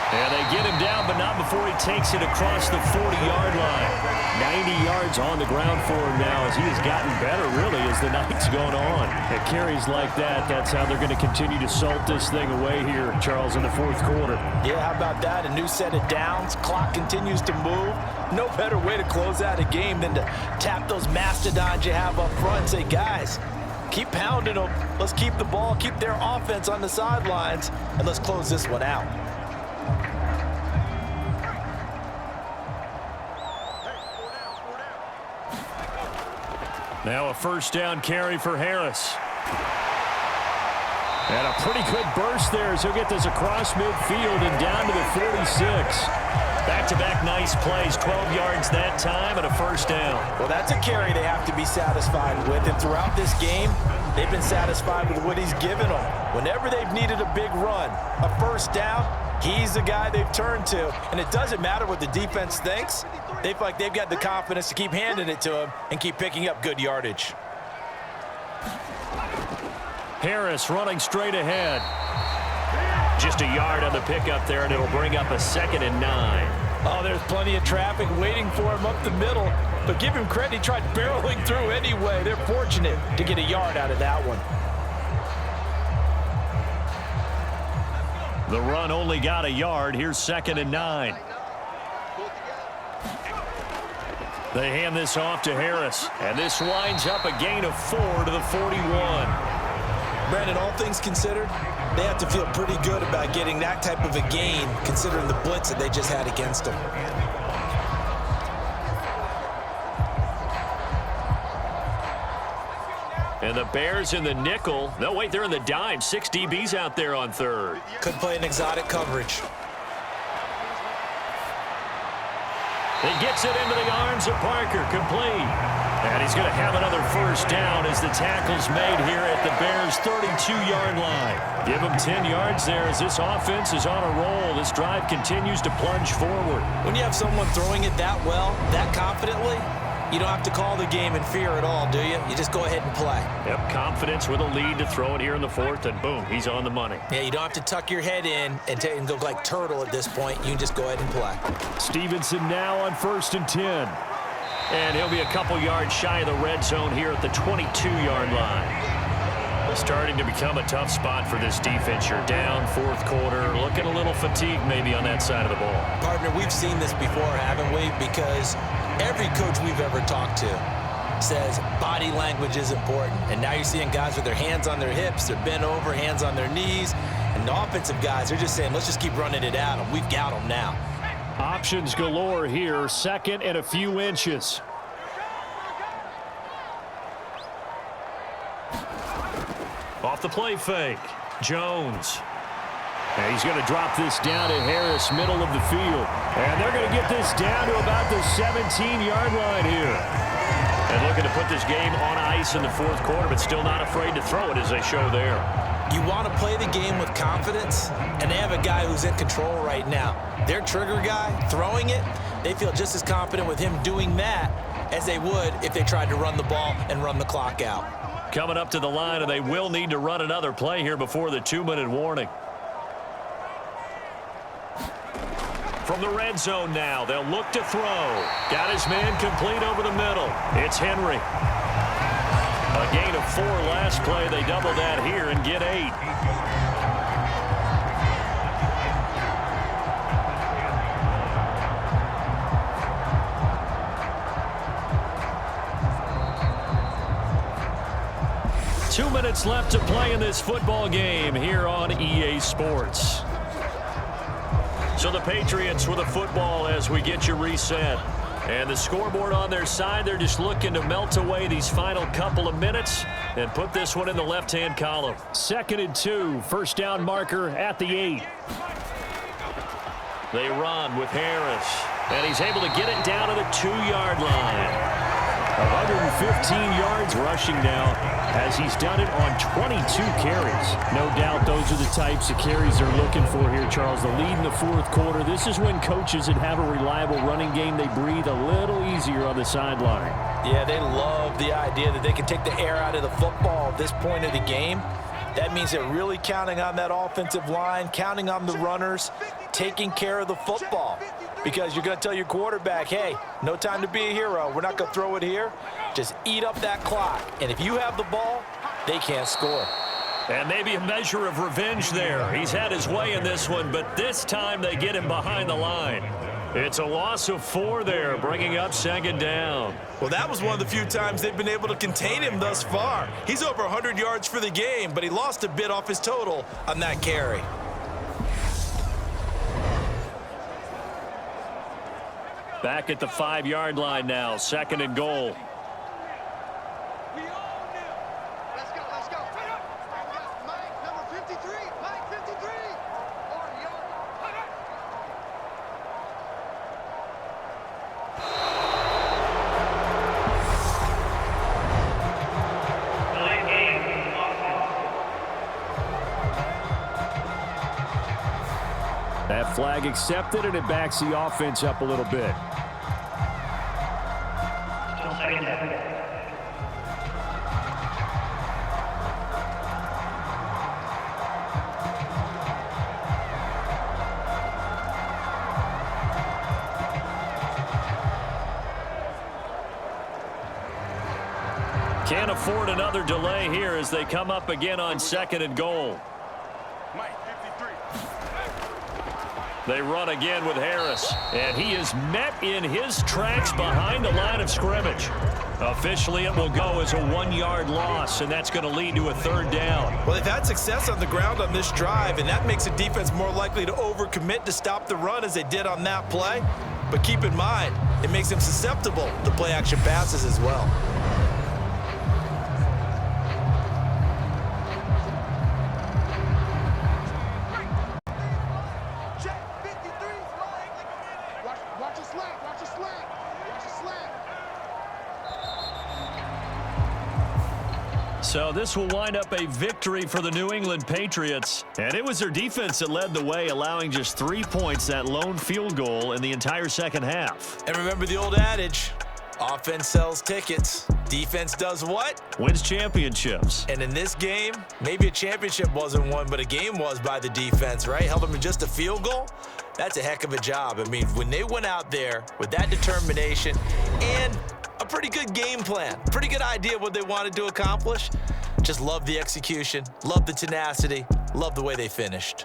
And they get him down, but not before he takes it across the 40-yard line. 90 yards on the ground for him now as he has gotten better, really, as the night's gone on. At carries like that, that's how they're going to continue to salt this thing away here, Charles, in the 4th quarter. Yeah, how about that? A new set of downs. Clock continues to move. No better way to close out a game than to tap those mastodons you have up front and say, guys, keep pounding them. Let's keep the ball, keep their offense on the sidelines, and let's close this one out. Now a 1st down carry for Harris. And a pretty good burst there as he'll get this across midfield and down to the 46. Back-to-back nice plays, 12 yards that time and a 1st down. Well, that's a carry they have to be satisfied with. And throughout this game, they've been satisfied with what he's given them. Whenever they've needed a big run, a 1st down, he's the guy they've turned to. And it doesn't matter what the defense thinks. They feel like they've got the confidence to keep handing it to him and keep picking up good yardage. Harris running straight ahead. Just a yard on the pickup there, and it'll bring up a 2nd and 9. Oh, there's plenty of traffic waiting for him up the middle. But give him credit, he tried barreling through anyway. They're fortunate to get a yard out of that one. The run only got a yard. Here's 2nd and 9. They hand this off to Harris, and this winds up a gain of 4 to the 41. Brandon, all things considered, they have to feel pretty good about getting that type of a gain, considering the blitz that they just had against them. And the Bears in the nickel. No, wait, they're in the dime. 6 DBs out there on 3rd. Could play an exotic coverage. He gets it into the arms of Parker, complete. And he's going to have another 1st down as the tackle's made here at the Bears' 32-yard line. Give him 10 yards there as this offense is on a roll. This drive continues to plunge forward. When you have someone throwing it that well, that confidently, you don't have to call the game in fear at all, do you? You just go ahead and play. Yep, confidence with a lead to throw it here in the 4th, and boom, he's on the money. Yeah, you don't have to tuck your head in and go like turtle at this point. You can just go ahead and play. Stevenson now on 1st and 10. And he'll be a couple yards shy of the red zone here at the 22-yard line. Starting to become a tough spot for this defense. You're down 4th quarter, looking a little fatigued maybe on that side of the ball. Partner, we've seen this before, haven't we? Because every coach we've ever talked to says body language is important. And now you're seeing guys with their hands on their hips, they're bent over, hands on their knees. And the offensive guys, they're just saying, let's just keep running it at them. We've got them now. Options galore here, 2nd and a few inches. Off the play fake, Jones. And he's going to drop this down to Harris, middle of the field. And they're going to get this down to about the 17-yard line here. And looking to put this game on ice in the 4th quarter, but still not afraid to throw it as they show there. You want to play the game with confidence, and they have a guy who's in control right now. Their trigger guy, throwing it, they feel just as confident with him doing that as they would if they tried to run the ball and run the clock out. Coming up to the line, and they will need to run another play here before the 2-minute warning. From the red zone now, they'll look to throw. Got his man complete over the middle. It's Henry. A gain of 4 last play. They double that here and get 8. Two minutes left to play in this football game here on EA Sports. So the Patriots with a football as we get you reset. And the scoreboard on their side, they're just looking to melt away these final couple of minutes and put this one in the left-hand column. 2nd and 2, 1st down marker at the 8. They run with Harris, and he's able to get it down to the 2-yard line. 115 yards rushing now as he's done it on 22 carries. No doubt those are the types of carries they're looking for here, Charles. The lead in the fourth quarter. This is when coaches that have a reliable running game, they breathe a little easier on the sideline. Yeah, they love the idea that they can take the air out of the football at this point of the game. That means they're really counting on that offensive line, counting on the runners, taking care of the football. Because you're going to tell your quarterback, hey, no time to be a hero. We're not going to throw it here. Just eat up that clock. And if you have the ball, they can't score. And maybe a measure of revenge there. He's had his way in this one, but this time they get him behind the line. It's a loss of 4 there, bringing up 2nd down. Well, that was one of the few times they've been able to contain him thus far. He's over 100 yards for the game, but he lost a bit off his total on that carry. Back at the 5-yard line now, 2nd and goal. Let's go. Mike, number 53. Mike, 53. That flag accepted, and it backs the offense up a little bit. Still 2nd down. Can't afford another delay here as they come up again on 2nd and goal. Mike, 53. They run again with Harris, and he is met in his tracks behind the line of scrimmage. Officially, it will go as a 1-yard loss, and that's going to lead to a 3rd down. Well, they've had success on the ground on this drive, and that makes the defense more likely to overcommit to stop the run as they did on that play. But keep in mind, it makes them susceptible to play-action passes as well. So this will wind up a victory for the New England Patriots. And it was their defense that led the way, allowing just 3 points, that lone field goal in the entire second half. And remember the old adage, offense sells tickets. Defense does what? Wins championships. And in this game, maybe a championship wasn't won, but a game was by the defense, right? Held them to just a field goal. That's a heck of a job. I mean, when they went out there with that determination and a pretty good game plan, pretty good idea of what they wanted to accomplish, just love the execution, love the tenacity, love the way they finished.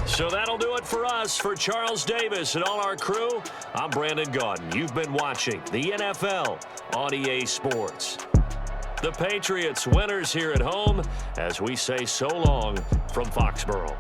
So that'll do it for us. For Charles Davis and all our crew, I'm Brandon Gaudin. You've been watching the NFL on EA Sports. The Patriots winners here at home as we say so long from Foxborough.